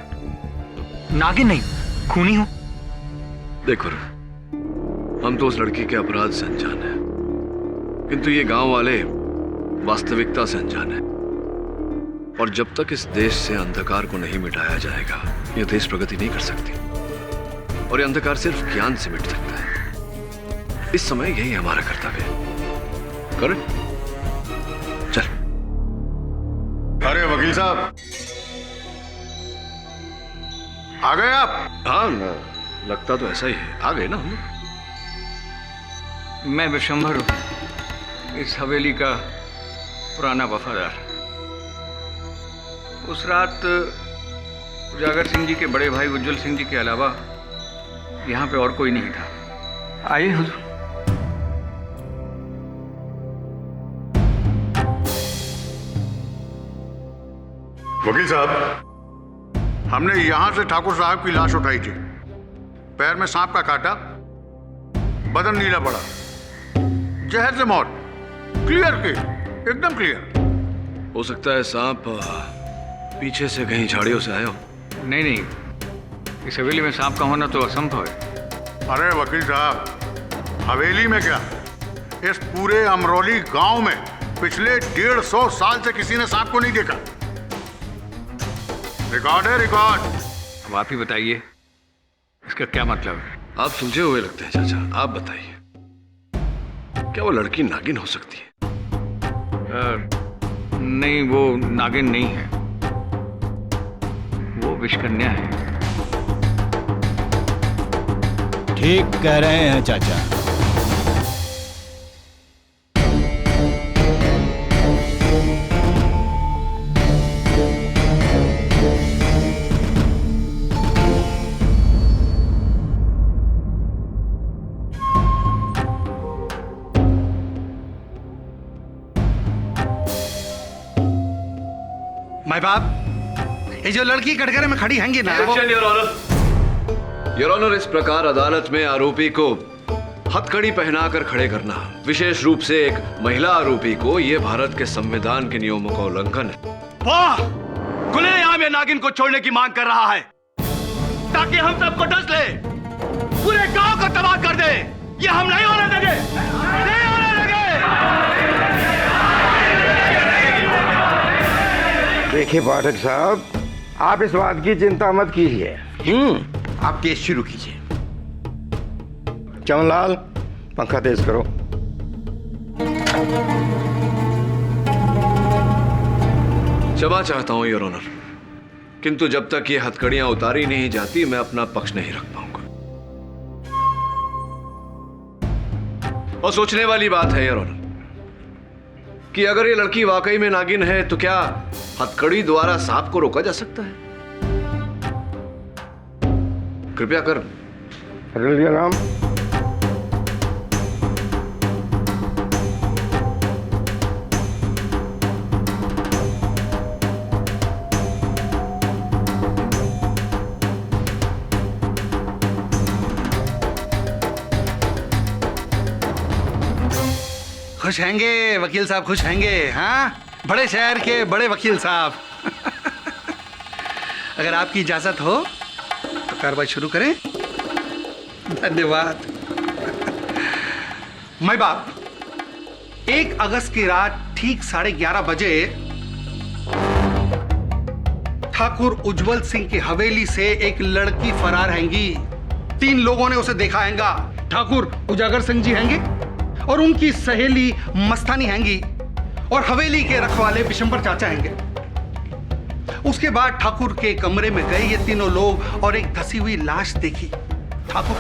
S4: नागिन नहीं, खूनी हो।
S8: देखो, हम तो उस लड़की के अपराध से अनजान हैं, किंतु ये गांव वाले वास्तविकता से अनजान हैं। और जब तक इस देश से अंधकार को नहीं मिटाया जाएगा, ये देश प्रगति नहीं कर सकती। और ये अंधकार सिर्फ ज्ञान से मिट सकता है। इस समय यही हमारा कर्तव्य है। करेक्ट? चल।
S17: अरे वकील साहब, आ गए आप?
S8: हाँ, लगता तो ऐसा ही है। आ गए ना हम।
S13: मैं विशंभर हूं, इस हवेली का पुराना वफादार। उस रात उजागर सिंह जी के बड़े भाई उज्जवल सिंह जी के अलावा यहाँ पे और कोई नहीं था। आइए हुजूर।
S17: वकील साहब, हमने यहां से ठाकुर साहब की लाश उठाई थी। पैर में सांप का काटा, बदन नीला पड़ा, जहर से मौत। क्लियर केस, एकदम क्लियर।
S8: हो सकता है सांप पीछे से कहीं झाड़ियों से आया हो।
S13: नहीं नहीं, इस हवेली में सांप का होना तो असंभव है।
S17: अरे वकील साहब, हवेली में क्या, इस पूरे अमरोली गांव में पिछले 150 साल से किसी ने सांप को नहीं देखा। रिकॉर्ड है, रिकॉर्ड।
S13: अब आप ही बताइए, इसका क्या मतलब है?
S8: आप सुलझे हुए लगते हैं चाचा, आप बताइए, क्या वो लड़की नागिन हो सकती है?
S13: नहीं, वो नागिन नहीं है, वो विषकन्या है।
S19: ठीक कह रहे हैं चाचा।
S20: माय बाप, ये जो लड़की कटघरे में खड़ी हैंगी ना,
S8: योर ऑनर, इस प्रकार अदालत में आरोपी को हथकड़ी पहनाकर खड़े करना, विशेष रूप से एक महिला आरोपी को, यह भारत के संविधान के नियमों का उल्लंघन है।
S2: वाह! खुलेआम ये नागिन को छोड़ने की मांग कर रहा है ताकि हम सबको डस ले, पूरे गांव को तबाह कर दे। ये हम नहीं होने देंगे, नहीं होने देंगे।
S21: देखिए पाठक साहब, आप इस बात की चिंता मत कीजिए। आप केस शुरू कीजिए। चमनलाल, पंखा तेज करो।
S8: क्षमा चाहता हूं योर ऑनर, किंतु जब तक ये हथकड़ियां उतारी नहीं जाती मैं अपना पक्ष नहीं रख पाऊंगा। और सोचने वाली बात है योर ऑनर कि अगर ये लड़की वाकई में नागिन है तो क्या हथकड़ी द्वारा सांप को रोका जा सकता है? कृपया कर
S21: राम।
S20: खुश हैंगे वकील साहब, खुश हैंगे। हाँ, बड़े शहर के बड़े वकील साहब। अगर आपकी इजाजत हो तो कार्रवाई शुरू करें। धन्यवाद। मैं बाप, 1 अगस्त की रात ठीक 11:30 बजे ठाकुर उज्जवल सिंह की हवेली से एक लड़की फरार हैंगी। 3 लोगों ने उसे देखा हैंगा। ठाकुर उजागर सिंह जी हैंगे और उनकी सहेली मस्तानी हैंगी और हवेली के रखवाले विशंबर चाचा हैंगे। उसके बाद ठाकुर के कमरे में गए ये तीनों लोग और एक धसी हुई लाश देखी। ठाकुर,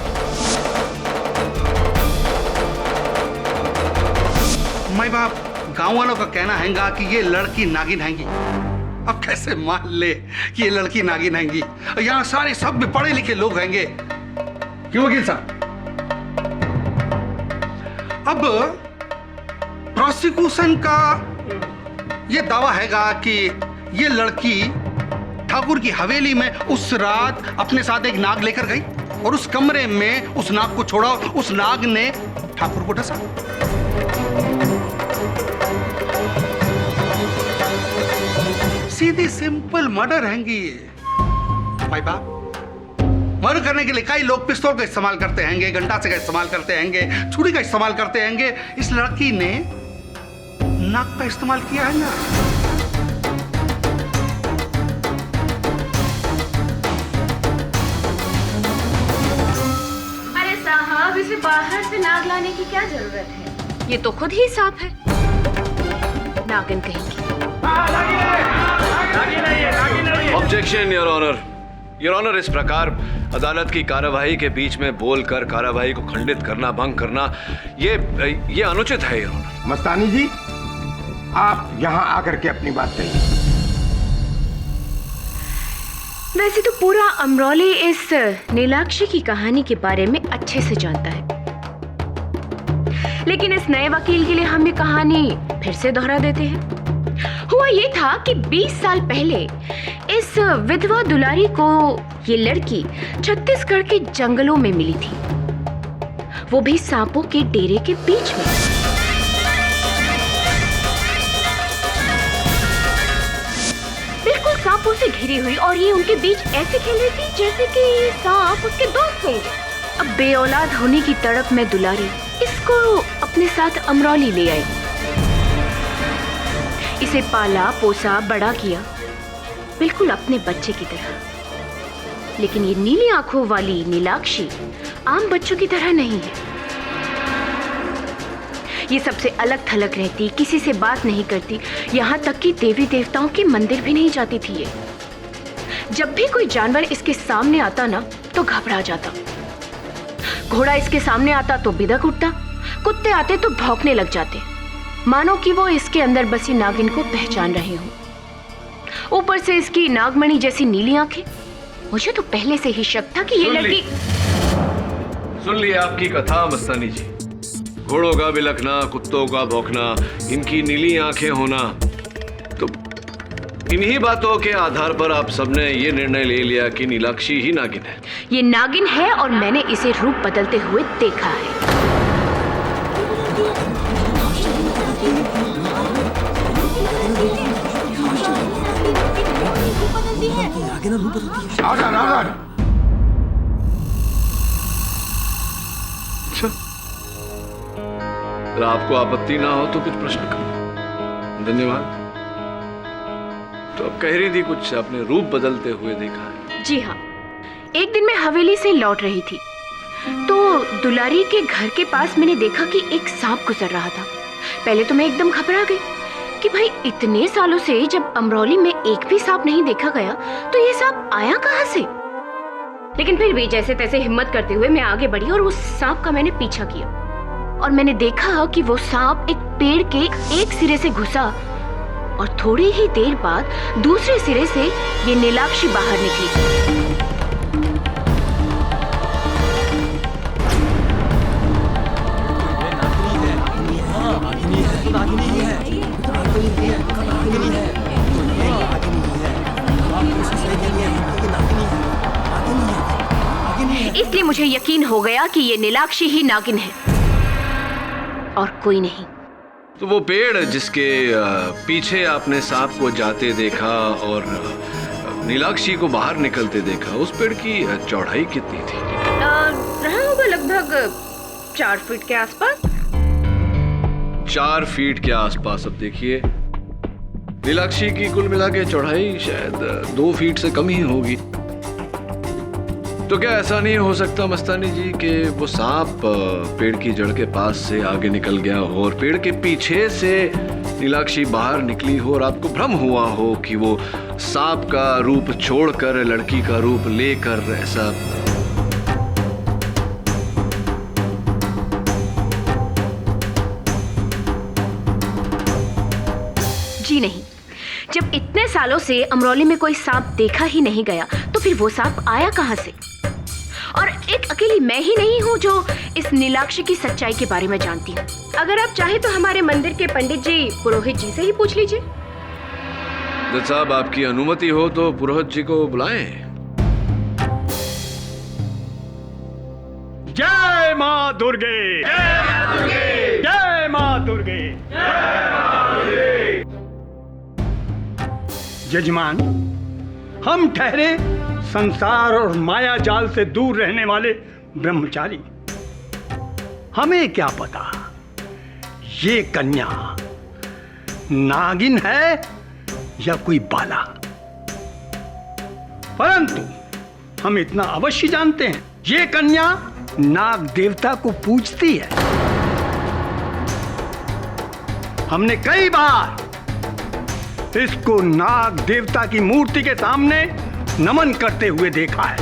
S20: माय बाप, गांव वालों का कहना हैगा कि ये लड़की नागिन हैंगी। अब कैसे मान ले कि ये लड़की नागिन हैंगी? यहां सारे सब भी पढ़े लिखे लोग हैंगे। क्यों वकील साहब? अब प्रोसिक्यूशन का यह दावा हैगा कि ये लड़की ठाकुर की हवेली में उस रात अपने साथ एक नाग लेकर गई और उस कमरे में उस नाग को छोड़ा और उस नाग ने ठाकुर को डसा। सीधी सिंपल मर्डर हैंगी। भाई बाप, मर्डर करने के लिए कई लोग पिस्तौल का इस्तेमाल करते हैंगे, गंडासे का इस्तेमाल करते हैंगे, छुरी का इस्तेमाल करते हैंगे। इस लड़की ने नाक का इस्तेमाल किया है ना।
S22: अरे साहब, इसे बाहर से नाग ला
S3: लाने की क्या जरूरत है? ये तो खुद ही सांप है। नागिन कहेंगी।
S8: Objection your honour. Your honour, इस प्रकार अदालत की कार्यवाही के बीच में बोलकर कार्यवाही को खंडित करना, भंग करना, ये अनुचित है योर ऑनर।
S21: मस्तानी जी, आप यहाँ आकर के अपनी बात कहिए।
S3: वैसे तो पूरा अमरौली इस नीलाक्षी की कहानी के बारे में अच्छे से जानता है, लेकिन इस नए वकील के लिए हम ये कहानी फिर से दोहरा देते हैं। हुआ ये था कि 20 साल पहले इस विधवा दुलारी को ये लड़की छत्तीसगढ़ के जंगलों में मिली थी, वो भी सांपों के डेरे के बीच में। बिल्कुल सांपों से घिरी हुई, और ये उनके बीच ऐसे खेल रही थी जैसे कि ये सांप उसके दोस्त होंगे। अब बेऔलाद होने की तड़प में दुलारी इसको अपने साथ अमरौली ले आई। इसे पाला पोसा बड़ा किया, बिल्कुल अपने बच्चे की तरह। लेकिन ये नीली आंखों वाली नीलाक्षी आम बच्चों की तरह नहीं है। ये सबसे अलग थलग रहती, किसी से बात नहीं करती, यहाँ तक कि देवी देवताओं के मंदिर भी नहीं जाती थी ये। जब भी कोई जानवर इसके सामने आता ना तो घबरा जाता। घोड़ा इसके सामने आता तो बिदक उठता, कुत्ते आते तो भौंकने लग जाते, मानो कि वो इसके अंदर बसी नागिन को पहचान रहे हो। ऊपर से इसकी नागमणि जैसी नीली आंखें। मुझे तो पहले से ही शक था कि ये लड़की।
S8: सुन लिया आपकी कथा मस्तानी जी। घोड़ों का बिलखना, कुत्तों का भौंकना, इनकी नीली आंखें होना, तो इन्हीं बातों के आधार पर आप सबने ये निर्णय ले लिया कि नीलाक्षी ही नागिन है।
S3: ये नागिन है और मैंने इसे रूप बदलते हुए देखा है।
S8: अगर आपको आपत्ति ना हो तो कुछ प्रश्न करो। धन्यवाद। तो अब कह रही थी कुछ, आपने रूप बदलते हुए देखा है?
S3: जी हाँ, एक दिन मैं हवेली से लौट रही थी तो दुलारी के घर के पास मैंने देखा कि एक सांप गुजर रहा था। पहले तो मैं एकदम घबरा गई कि भाई इतने सालों से जब अमरौली में एक भी सांप नहीं देखा गया तो ये सांप आया कहाँ से। लेकिन फिर भी जैसे तैसे हिम्मत करते हुए मैं आगे बढ़ी और उस सांप का मैंने पीछा किया, और मैंने देखा कि वो सांप एक पेड़ के एक सिरे से घुसा और थोड़ी ही देर बाद दूसरे सिरे से ये नीलाक्षी बाहर निकली। इसलिए मुझे यकीन हो गया कि ये नीलाक्षी ही नागिन है और कोई नहीं।
S8: तो वो पेड़ जिसके पीछे आपने सांप को जाते देखा और नीलाक्षी को बाहर निकलते देखा, उस पेड़ की चौड़ाई कितनी थी?
S3: रहा होगा लगभग 4 फीट के आसपास।
S8: 4 फीट के आसपास। अब देखिए, नीलाक्षी की कुल मिला के चौड़ाई शायद 2 फीट से कम ही होगी। तो क्या ऐसा नहीं हो सकता मस्तानी जी कि वो सांप पेड़ की जड़ के पास से आगे निकल गया हो और पेड़ के पीछे से नीलाक्षी बाहर निकली हो और आपको भ्रम हुआ हो कि वो सांप का रूप छोड़कर लड़की का रूप लेकर ऐसा?
S3: जी नहीं, जब इतने सालों से अमरौली में कोई सांप देखा ही नहीं गया तो फिर वो सांप आया कहां से? और एक अकेली मैं ही नहीं हूँ जो इस नीलाक्षी की सच्चाई के बारे में जानती हूँ। अगर आप चाहे तो हमारे मंदिर के पंडित जी पुरोहित जी से ही पूछ लीजिए।
S8: जज साहब, आपकी अनुमति हो तो पुरोहित जी को बुलाएं।
S2: जय मां दुर्गे, जय मां दुर्गे, जय मां दुर्गे, जय मां दुर्गे। जजमान, हम ठहरे संसार और माया जाल से दूर रहने वाले ब्रह्मचारी। हमें क्या पता ये कन्या नागिन है या कोई बाला, परंतु हम इतना अवश्य जानते हैं ये कन्या नाग देवता को पूजती है हमने कई बार इसको नाग देवता की मूर्ति के सामने नमन करते हुए देखा है।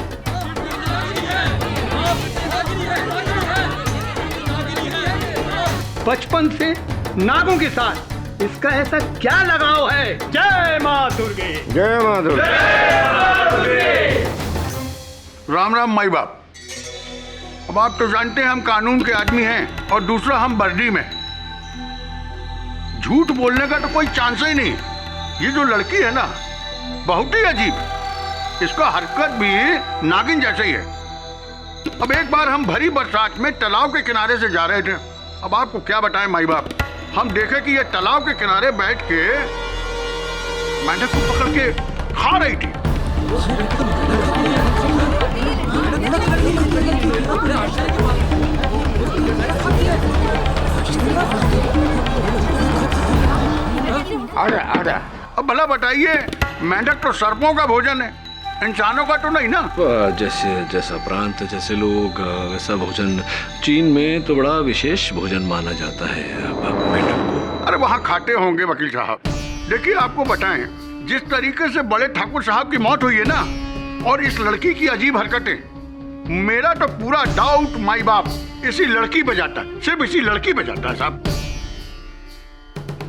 S2: बचपन से नागों के साथ इसका ऐसा क्या लगाव है? जय मां दुर्गे।
S21: जय मां दुर्गे।
S17: राम राम माई बाप। अब आप तो जानते हैं हम कानून के आदमी हैं और दूसरा हम वर्दी में। झूठ बोलने का तो कोई चांस ही नहीं। ये जो लड़की है ना बहुत ही अजीब, इसका हरकत भी नागिन जैसे ही है। अब एक बार हम भरी बरसात में तालाब के किनारे से जा रहे थे। अब आपको क्या बताएं माई बाप, हम देखे कि ये तालाब के किनारे बैठ के मेंढक को पकड़ के खा रही थी। अब भला बताइए, मेंढक तो सर्पों का भोजन है, इंसानों का तो नहीं ना।
S8: जैसे जैसा प्रांत जैसे लोग वैसा भोजन। चीन में तो बड़ा विशेष भोजन माना जाता है मेंढक को।
S17: अरे वहाँ खाते होंगे वकील साहब। देखिए आपको बताएं, जिस तरीके से बड़े ठाकुर साहब की मौत हुई है ना, और इस लड़की की अजीब हरकतें, मेरा तो पूरा डाउट माई बाप इसी लड़की पे जाता है, सिर्फ इसी लड़की पे जाता है साहब।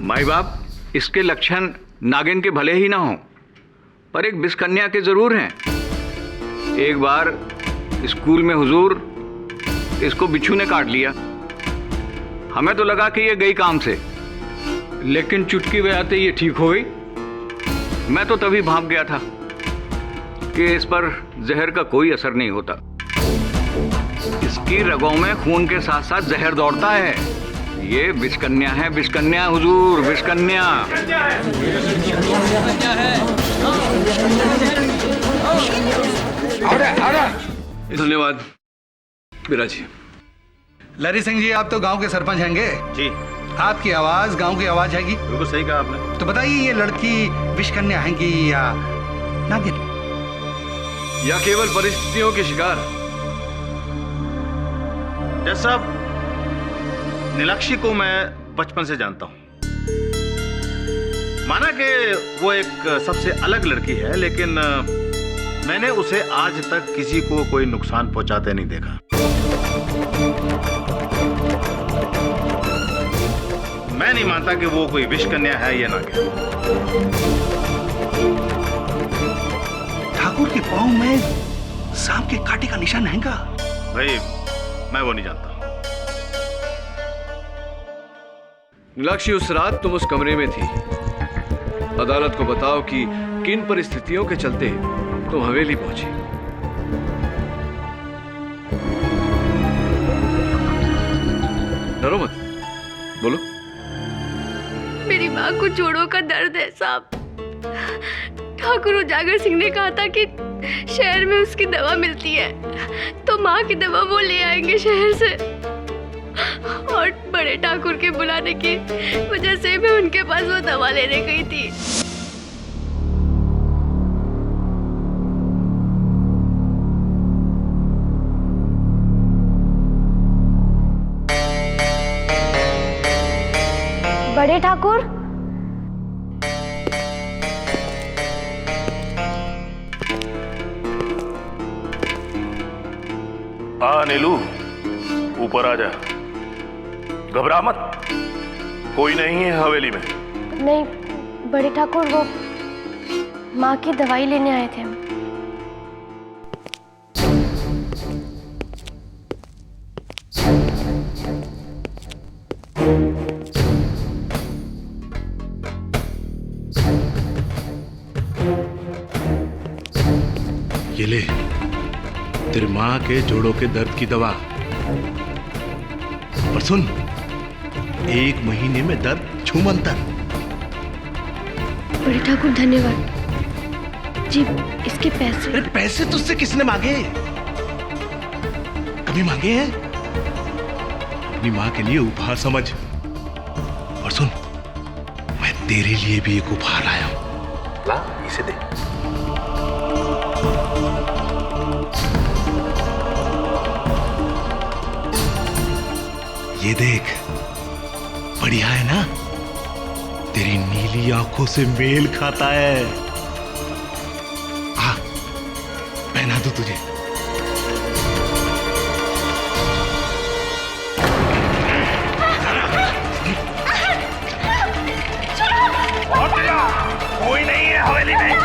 S13: माई बाप, इसके लक्षण नागिन के भले ही ना हो, पर एक विषकन्या के जरूर हैं। एक बार स्कूल में हुजूर इसको बिच्छू ने काट लिया। हमें तो लगा कि ये गई काम से, लेकिन चुटकी बजाते ये ठीक हो गई। मैं तो तभी भाग गया था कि इस पर जहर का कोई असर नहीं होता। इसकी रगों में खून के साथ साथ जहर दौड़ता है। ये विषकन्या है, विषकन्या हुजूर, विषकन्या।
S8: धन्यवाद बिराज जी।
S20: लरी सिंह जी, आप तो गांव के सरपंच हैंगे जी। आपकी आवाज गांव की आवाज हैगी।
S16: बिल्कुल सही कहा आपने।
S20: तो बताइए, ये लड़की विषकन्या हैगी या नागिन,
S8: या केवल परिस्थितियों के शिकार?
S12: जज साहब, नीलाक्षी को मैं बचपन से जानता हूं। माना कि वो एक सबसे अलग लड़की है, लेकिन मैंने उसे आज तक किसी को कोई नुकसान पहुंचाते नहीं देखा। मैं नहीं मानता कि वो कोई विषकन्या है या नागिन।
S20: ठाकुर के पांव में सांप के कांटे का निशान हैगा।
S12: भाई, मैं वो नहीं जानता।
S8: नीलाक्षी, उस रात तुम उस कमरे में थी। अदालत को बताओ कि किन परिस्थितियों के चलते तुम हवेली पहुंची। डरो मत, बोलो।
S22: मेरी माँ को जोड़ों का दर्द है साहब। ठाकुर उजागर सिंह ने कहा था कि शहर में उसकी दवा मिलती है, तो माँ की दवा वो ले आएंगे शहर से। और बड़े ठाकुर के बुलाने की वजह से मैं उनके पास वो दवा लेने गई थी।
S10: बड़े ठाकुर,
S12: नीलू, ऊपर आ जा। घबरा मत, कोई नहीं है हवेली में।
S10: नहीं बड़े ठाकुर, वो माँ की दवाई लेने आए थे हम।
S12: ये ले, तेरी माँ के जोड़ों के दर्द की दवा। पर सुन, 1 महीने में दर्द छूमंतर।
S10: बड़े ठाकुर धन्यवाद जी। इसके पैसे?
S12: अरे पैसे तुझसे किसने मांगे? कभी मांगे हैं? अपनी माँ के लिए उपहार समझ। और सुन, मैं तेरे लिए भी एक उपहार लाया हूं। ला, इसे दे। ये देख, बढ़िया है ना? तेरी नीली आंखों से मेल खाता है। आ, पहना दूं तुझे।
S2: कोई नहीं है हवेली में।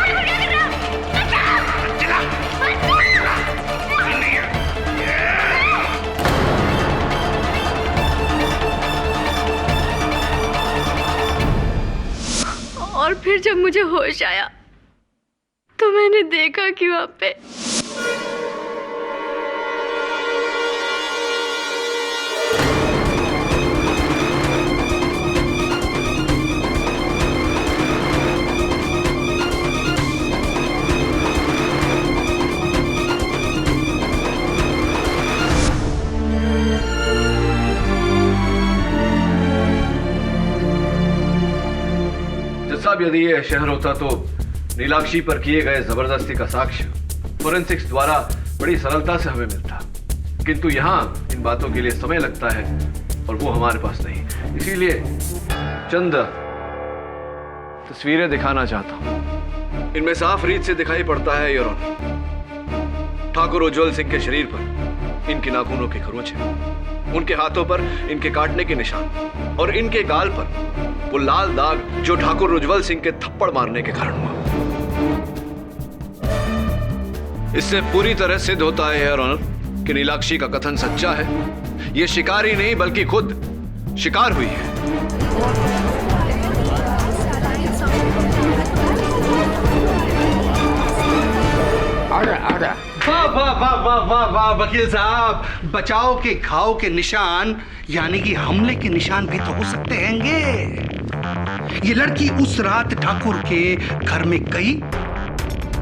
S22: और फिर जब मुझे होश आया तो मैंने देखा कि वहां पे
S8: साहब, यदि यह शहर होता तो नीलाक्षी पर किए गए जबरदस्ती का साक्ष्य फोरेंसिक्स द्वारा बड़ी सरलता से हमें मिलता, किंतु यहाँ इन बातों के लिए समय लगता है और वो हमारे पास नहीं। इसीलिए चंद तस्वीरें दिखाना चाहता हूं। इनमें साफ रीत से दिखाई पड़ता है योर ऑनर, ठाकुर उज्जवल सिंह के शरीर पर इनके नाखूनों के खरोंचे, उनके हाथों पर इनके काटने के निशान और इनके गाल पर वो लाल दाग जो ठाकुर उज्जवल सिंह के थप्पड़ मारने के कारण हुआ। इससे पूरी तरह सिद्ध होता है योर ऑनर कि नीलाक्षी का कथन सच्चा है। ये शिकार ही नहीं बल्कि खुद शिकार हुई है।
S20: वाह वाह वाह वाह वाह वाह वकील साहब, बचाव के घाव के निशान यानी कि हमले के निशान भी तो हो सकते हैंगे। ये लड़की उस रात ठाकुर के घर में गई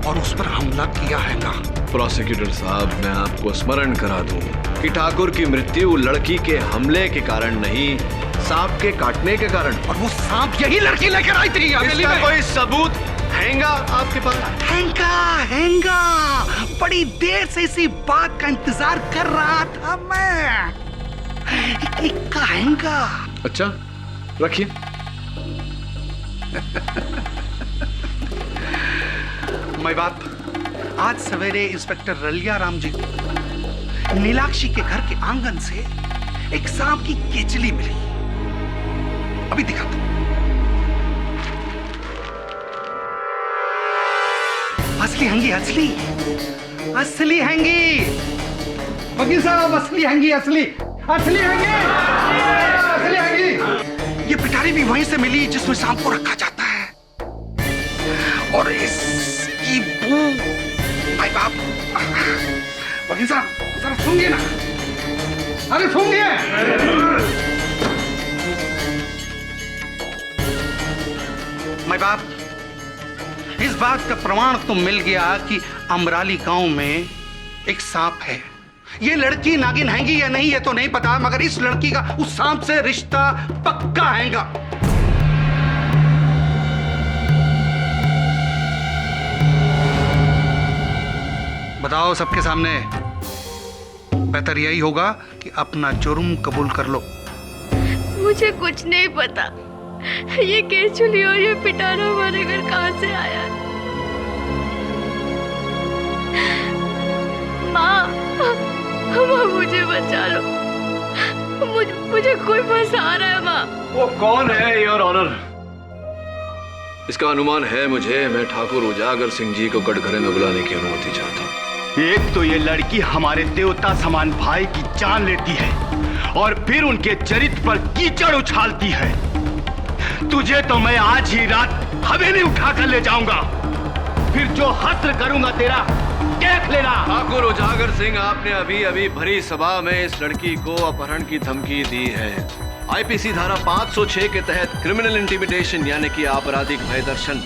S20: और उस पर हमला किया है ना।
S8: प्रोसिक्यूटर साहब, मैं आपको स्मरण करा दूं कि ठाकुर की मृत्यु लड़की के हमले के कारण नहीं, सांप के काटने के कारण।
S20: और वो सांप यही लड़की लेकर आई थी।
S8: इसका कोई सबूत हैंगा आपके पास?
S20: हैंगा बड़ी देर से इसी बात का इंतजार कर रहा था मैं। इक्का हैंगा।
S8: अच्छा, रखिए।
S20: मैं बाप, आज सवेरे इंस्पेक्टर रलिया राम जी नीलाक्षी के घर के आंगन से एक सांप की केचली मिली। अभी दिखाता हूं। असली हैंगी, असली असली हैंगी वकील साहब, असली हैंगी, असली असली हैंगी, असली हैंगी। ये पिटारी भी वहीं से मिली जिसमें सांप को रखा जाता है। और इसकी बू, भाई बाप, वकील साहब जरा सुनिए ना, अरे सुनिए। भाई बाप, इस बात का प्रमाण तो मिल गया कि अमराली गांव में एक सांप है। ये लड़की नागिन हैंगी या नहीं ये तो नहीं पता, मगर इस लड़की का उस सांप से रिश्ता पक्का हैगा। बताओ सबके सामने, बेहतर यही होगा कि अपना जुर्म कबूल कर लो।
S22: मुझे कुछ नहीं पता, ये केचुली और ये पिटारा हमारे घर कहां से आया। माँ, मुझे बचा लो, मुझे कोई फंसा रहा है। माँ,
S8: वो कौन है योर ऑनर? इसका अनुमान है मुझे। मैं ठाकुर उजागर सिंह जी को कटघरे में बुलाने की अनुमति चाहता हूँ।
S2: एक तो ये लड़की हमारे देवता समान भाई की जान लेती है और फिर उनके चरित्र पर कीचड़ उछालती है। तुझे तो मैं आज ही रात हवेली उठा कर ले जाऊंगा, फिर जो हस्र करूंगा तेरा देख लेना।
S8: ठाकुर उजागर सिंह, आपने अभी अभी भरी सभा में इस लड़की को अपहरण की धमकी दी है। आईपीसी धारा 506 के तहत क्रिमिनल इंटिमिडेशन यानी कि आपराधिक भय दर्शन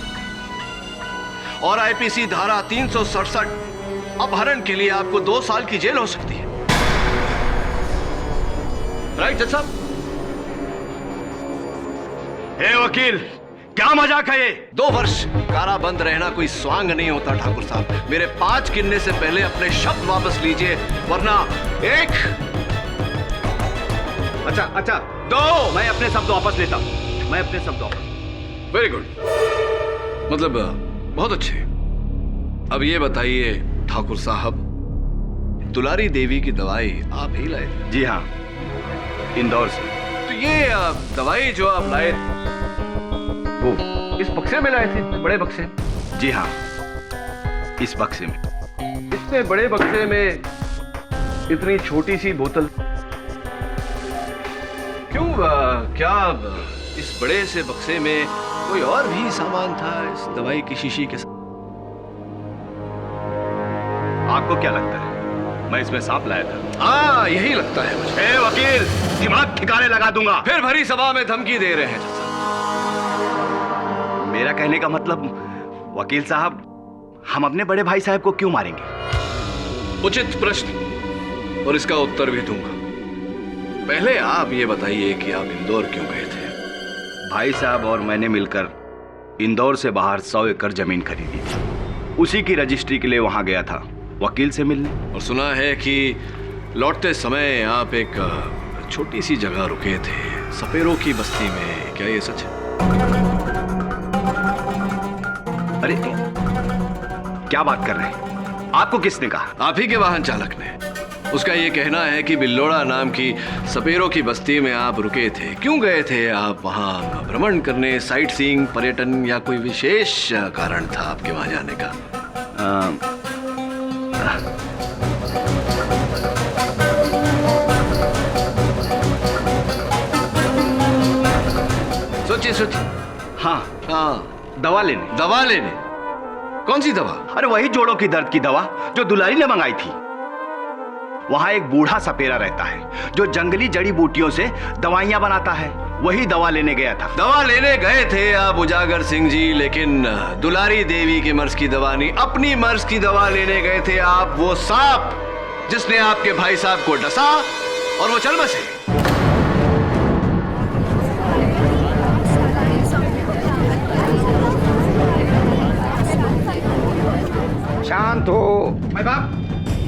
S8: और आईपीसी धारा 367 अपहरण के लिए आपको 2 साल की जेल हो सकती है। राइट जज साहब?
S2: हे वकील, क्या मजाक है ये?
S8: 2 वर्ष काराबंद रहना कोई स्वांग नहीं होता ठाकुर साहब। मेरे 5 गिनने से पहले अपने शब्द वापस लीजिए, वरना 1।
S2: अच्छा 2। मैं अपने शब्द वापस लेता हूं, मैं अपने शब्द वापस।
S8: वेरी गुड, मतलब बहुत अच्छे। अब ये बताइए ठाकुर साहब, दुलारी देवी की दवाई आप ही लाए थे?
S2: जी हाँ, इंदौर से।
S8: तो ये दवाई जो आप लाए वो इस बक्से में लाए थे, बड़े बक्से?
S2: जी हाँ, इस बक्से में।
S8: इतने बड़े बक्से में इतनी छोटी सी बोतल क्यों? क्या इस बड़े से बक्से में कोई और भी सामान था इस दवाई की शीशी के साथ?
S2: आपको क्या लगता है मैं इसमें सांप लाया था?
S8: हाँ, यही लगता है मुझे।
S2: वकील, दिमाग ठिकाने लगा दूंगा।
S8: फिर भरी सभा में धमकी दे रहे हैं।
S2: मेरा कहने का मतलब, वकील साहब, हम अपने बड़े भाई साहब को क्यों मारेंगे?
S8: उचित प्रश्न, और इसका उत्तर भी दूंगा। पहले आप ये बताइए कि आप इंदौर क्यों गए थे?
S2: भाई साहब और मैंने मिलकर इंदौर से बाहर 100 एकड़ जमीन खरीदी थी। उसी की रजिस्ट्री के लिए वहां गया था, वकील से मिलने।
S8: और सुना है कि लौटते समय आप एक छोटी सी जगह रुके थे, सपेरों की बस्ती में। क्या ये सच है?
S2: अरे क्या बात कर रहे हैं? आपको किसने कहा?
S8: आप ही के वाहन चालक ने। उसका ये कहना है कि बिल्लोड़ा नाम की सपेरों की बस्ती में आप रुके थे। क्यों गए थे आप वहां भ्रमण करने, साइट सीइंग, पर्यटन, या कोई विशेष कारण था आपके वहां जाने का? सोचिए सोचिए। हाँ,
S2: दवा लेने।
S8: दवा लेने? कौन सी दवा?
S2: अरे वही जोड़ों की दर्द की दवा जो दुलारी ने मंगाई थी। वहां एक बूढ़ा सपेरा रहता है जो जंगली जड़ी बूटियों से दवाइयां बनाता है। वही दवा लेने गया था।
S8: दवा लेने गए थे आप उजागर सिंह जी, लेकिन दुलारी देवी के मर्ज की दवा नहीं, अपनी मर्ज की दवा लेने गए थे आप। वो सांप जिसने आपके भाई साहब को डसा और वो चल बसे।
S21: शांत हो।
S20: भाई बाप,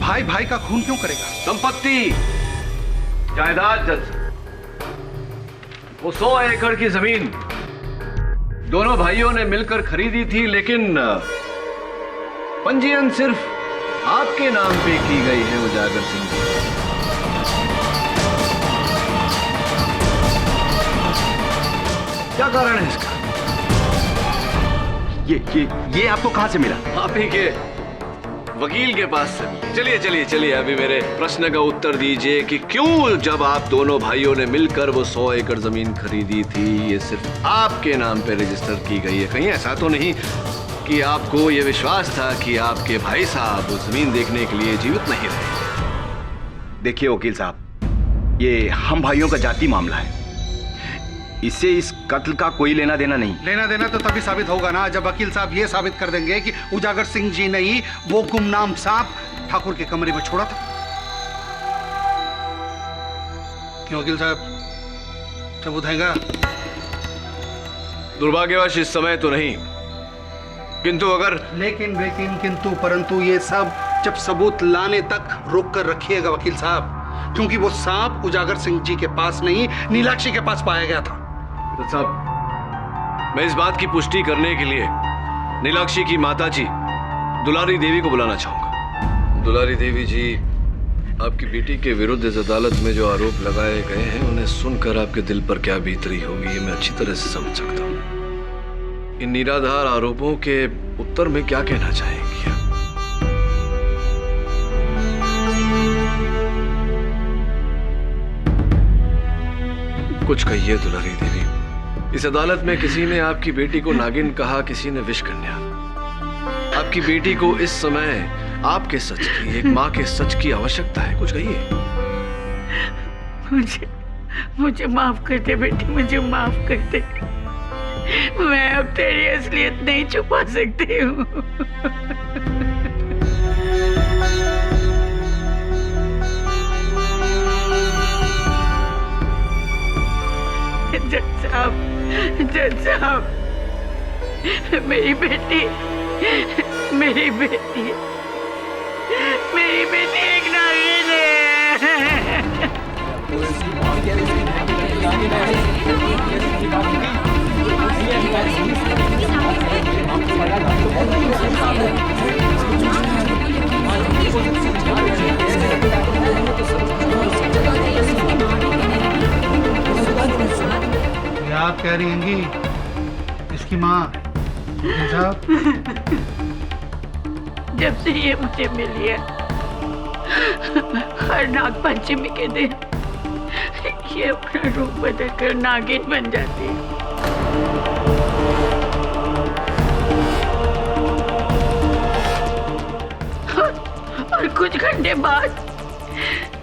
S20: भाई भाई का खून क्यों करेगा?
S8: संपत्ति, जायदाद जज, वो 100 एकड़ की जमीन दोनों भाइयों ने मिलकर खरीदी थी, लेकिन पंजीयन सिर्फ आपके नाम पे की गई है उजागर सिंह जी। क्या कारण है इसका?
S2: ये आपको कहां से मिला?
S8: आप ही के वकील के पास से। चलिए चलिए चलिए, अभी मेरे प्रश्न का उत्तर दीजिए कि क्यों जब आप दोनों भाइयों ने मिलकर वो 100 एकड़ जमीन खरीदी थी, ये सिर्फ आपके नाम पे रजिस्टर की गई है? कहीं ऐसा तो नहीं कि आपको ये विश्वास था कि आपके भाई साहब उस जमीन देखने के लिए जीवित नहीं रहे?
S2: देखिए वकील साहब, ये हम भाइयों का जाति मामला है। इससे इस कत्ल का कोई लेना देना नहीं।
S20: लेना देना तो तभी साबित होगा ना जब वकील साहब ये साबित कर देंगे कि उजागर सिंह जी ने ही वो गुमनाम सांप ठाकुर के कमरे में छोड़ा था। क्यों वकील साहब, सबूत हैगा?
S8: दुर्भाग्यवश इस समय तो नहीं, किंतु अगर
S20: लेकिन किंतु परंतु ये सब जब सबूत लाने तक रोक कर रखिएगा वकील साहब, क्योंकि वो सांप उजागर सिंह जी के पास नहीं, नीलाक्षी के पास पाया गया था।
S8: साहब, मैं इस बात की पुष्टि करने के लिए नीलाक्षी की माताजी दुलारी देवी को बुलाना चाहूंगा। दुलारी देवी जी, आपकी बेटी के विरुद्ध इस अदालत में जो आरोप लगाए गए हैं, उन्हें सुनकर आपके दिल पर क्या बीत रही होगी, ये मैं अच्छी तरह से समझ सकता हूँ। इन निराधार आरोपों के उत्तर में क्या कहना चाहेंगी? कुछ कहिए दुलारी देवी। इस अदालत में किसी ने आपकी बेटी को नागिन कहा, किसी ने विष कन्या। आपकी बेटी को इस समय आपके सच की, एक माँ के सच की आवश्यकता है। कुछ कहिए।
S18: मुझे माफ कर दे बेटी, मुझे माफ कर दे। मैं अब तेरी असलियत नहीं छुपा सकती हूँ। जज साहब, मेरी बेटी एक नागिन है।
S20: बात कह रही हैंगी इसकी माँ? साहब,
S18: जब से ये मुझे मिली है, हर नाग पंचमी के दिन ये अपना रूप बदल कर नागिन बन जाती है। और कुछ घंटे बाद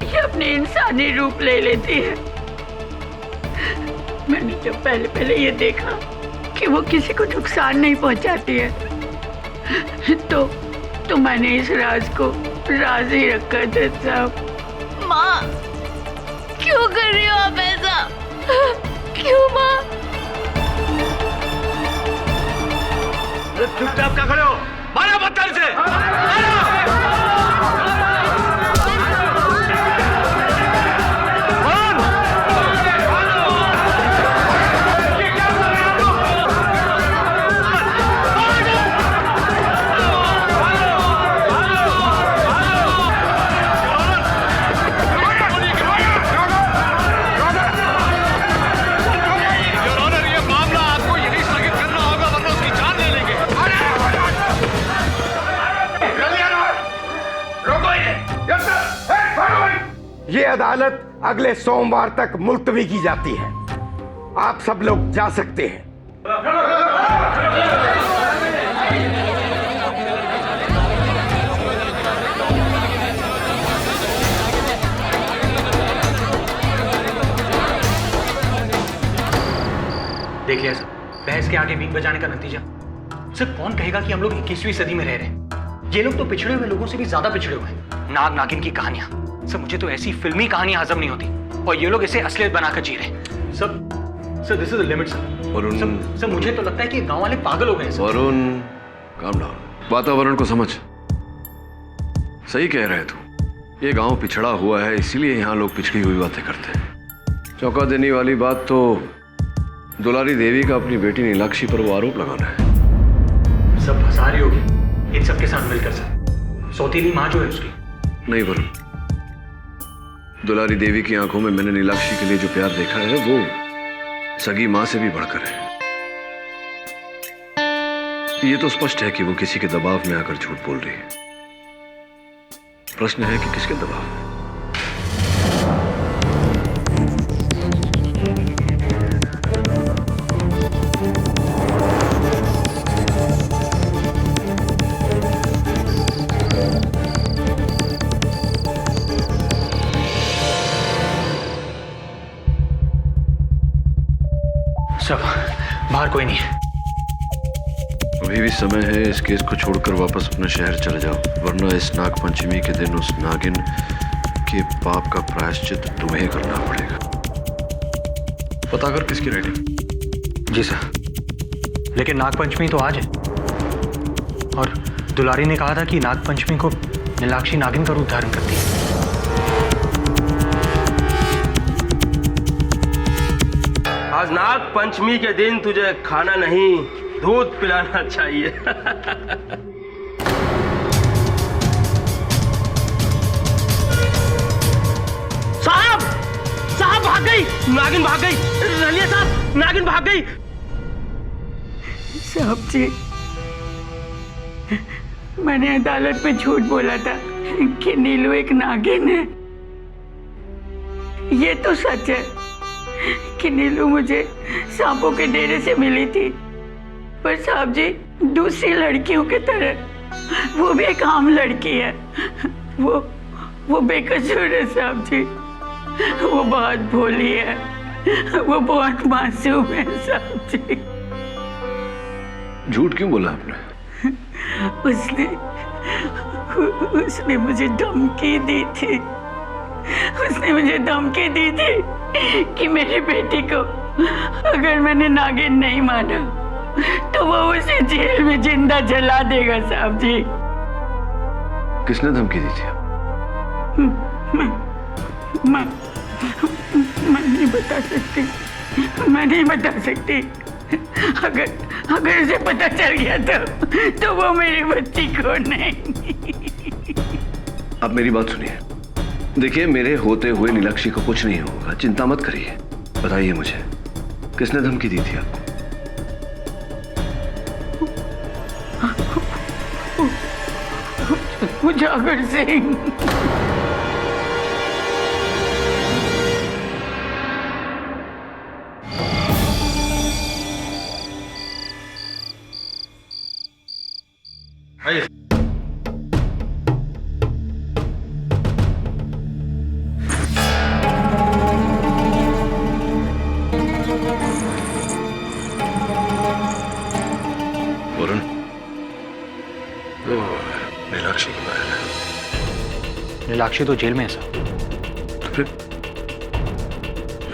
S18: ये अपने इंसानी रूप ले लेती है। मैंने जब पहले ये देखा कि वो किसी को नुकसान नहीं पहुंचाती है, तो मैंने इस राज को राज ही रखा जज साहब।
S22: माँ, क्यों कर रही हो आप ऐसा? क्यों माँ?
S2: चुपचाप क्या खड़े हो? मारो पत्थर से!
S21: ये अदालत अगले सोमवार तक मुलतवी की जाती है। आप सब लोग जा सकते हैं।
S4: देख लिया सर, बहस के आगे बीक बजाने का नतीजा। सर, कौन कहेगा कि हम लोग 21वीं सदी में रह रहे हैं? ये लोग तो पिछड़े हुए लोगों से भी ज्यादा पिछड़े हुए हैं। नाग नागिन की कहानियां, सर मुझे तो ऐसी फिल्मी कहानियां हजम नहीं होती, और ये लोग इसे असलियत बनाकर जी रहे हैं। Sir this is the limit sir.
S8: Varun,
S4: sir मुझे तो लगता है कि गांव वाले पागल हो गए हैं।
S8: Varun, calm down. वातावरण को समझ। सही कह रहे तू। ये गांव पिछड़ा हुआ है, इसीलिए यहाँ लोग पिछड़ी हुई बातें करते हैं। चौंका देने वाली बात तो दुलारी देवी का अपनी बेटी नीलाक्षी पर वो आरोप लगाना है।
S4: सब फंसा रही होगी इन सबके साथ मिलकर सर। सौतीली माँ जो है उसकी।
S8: नहीं वरुण, दुलारी देवी की आंखों में मैंने नीलाक्षी के लिए जो प्यार देखा है वो सगी मां से भी बढ़कर है। ये तो स्पष्ट है कि वो किसी के दबाव में आकर झूठ बोल रही है। प्रश्न है कि किसके दबाव में?
S4: सब बाहर कोई नहीं है।
S8: अभी भी समय है, इस केस को छोड़कर वापस अपने शहर चले जाओ, वरना इस नाग पंचमी के दिन उस नागिन के पाप का प्रायश्चित तुम्हें करना पड़ेगा। पता कर किसकी राइटिंग?
S4: जी सर, लेकिन नाग पंचमी तो आज है, और दुलारी ने कहा था कि नाग पंचमी को नीलाक्षी नागिन का रूप धारण करती है।
S11: आज नाग पंचमी के दिन तुझे खाना नहीं, दूध पिलाना चाहिए।
S2: साहब, साहब भाग गई, नागिन भाग गई। रलिया साहब, नागिन भाग गई।
S18: साहब जी, मैंने अदालत में झूठ बोला था कि नीलू एक नागिन है। ये तो सच है कि नीलू मुझे सांपों के डेरे से मिली थी, पर साहब जी दूसरी लड़कियों की तरह वो भी एक आम लड़की है। वो बेकसूर है साहब जी। वो बहुत भोली है, वो बहुत मासूम है साहब जी।
S8: झूठ क्यों बोला आपने?
S18: उसने मुझे धमकी दी थी। उसने मुझे धमकी दी थी कि मेरी बेटी को अगर मैंने नागिन नहीं माना तो वो उसे जेल में जिंदा जला देगा साहब जी।
S8: किसने धमकी दी थी?
S18: मैं नहीं बता सकती, मैं नहीं बता सकती। अगर उसे पता चल गया तो वो मेरी बच्ची को नहीं।
S8: आप मेरी बात सुनिए। देखिए, मेरे होते हुए नीलाक्षी को कुछ नहीं होगा, चिंता मत करिए। बताइए मुझे, किसने धमकी दी थी आपको?
S18: उजागर सिंह।
S8: वरुण, नीलाक्षी की बहन है।
S4: नीलाक्षी तो जेल में है सर।
S8: तो फिर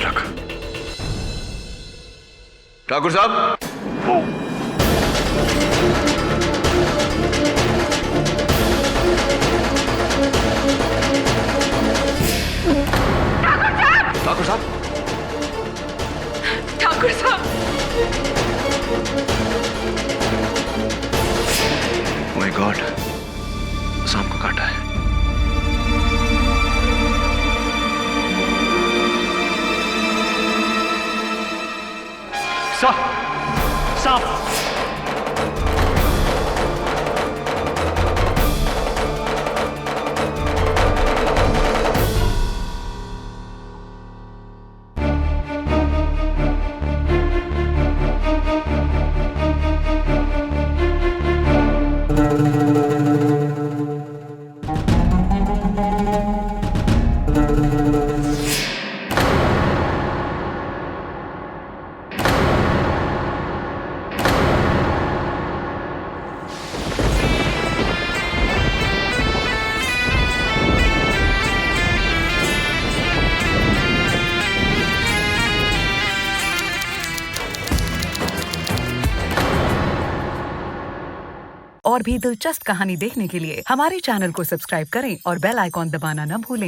S8: रख। ठाकुर साहब, ठाकुर साहब,
S5: ठाकुर साहब,
S8: माय गॉड, सांप को काटा है।
S2: सांप।
S9: और भी दिलचस्प कहानी देखने के लिए हमारे चैनल को सब्सक्राइब करें और बेल आइकॉन दबाना न भूलें।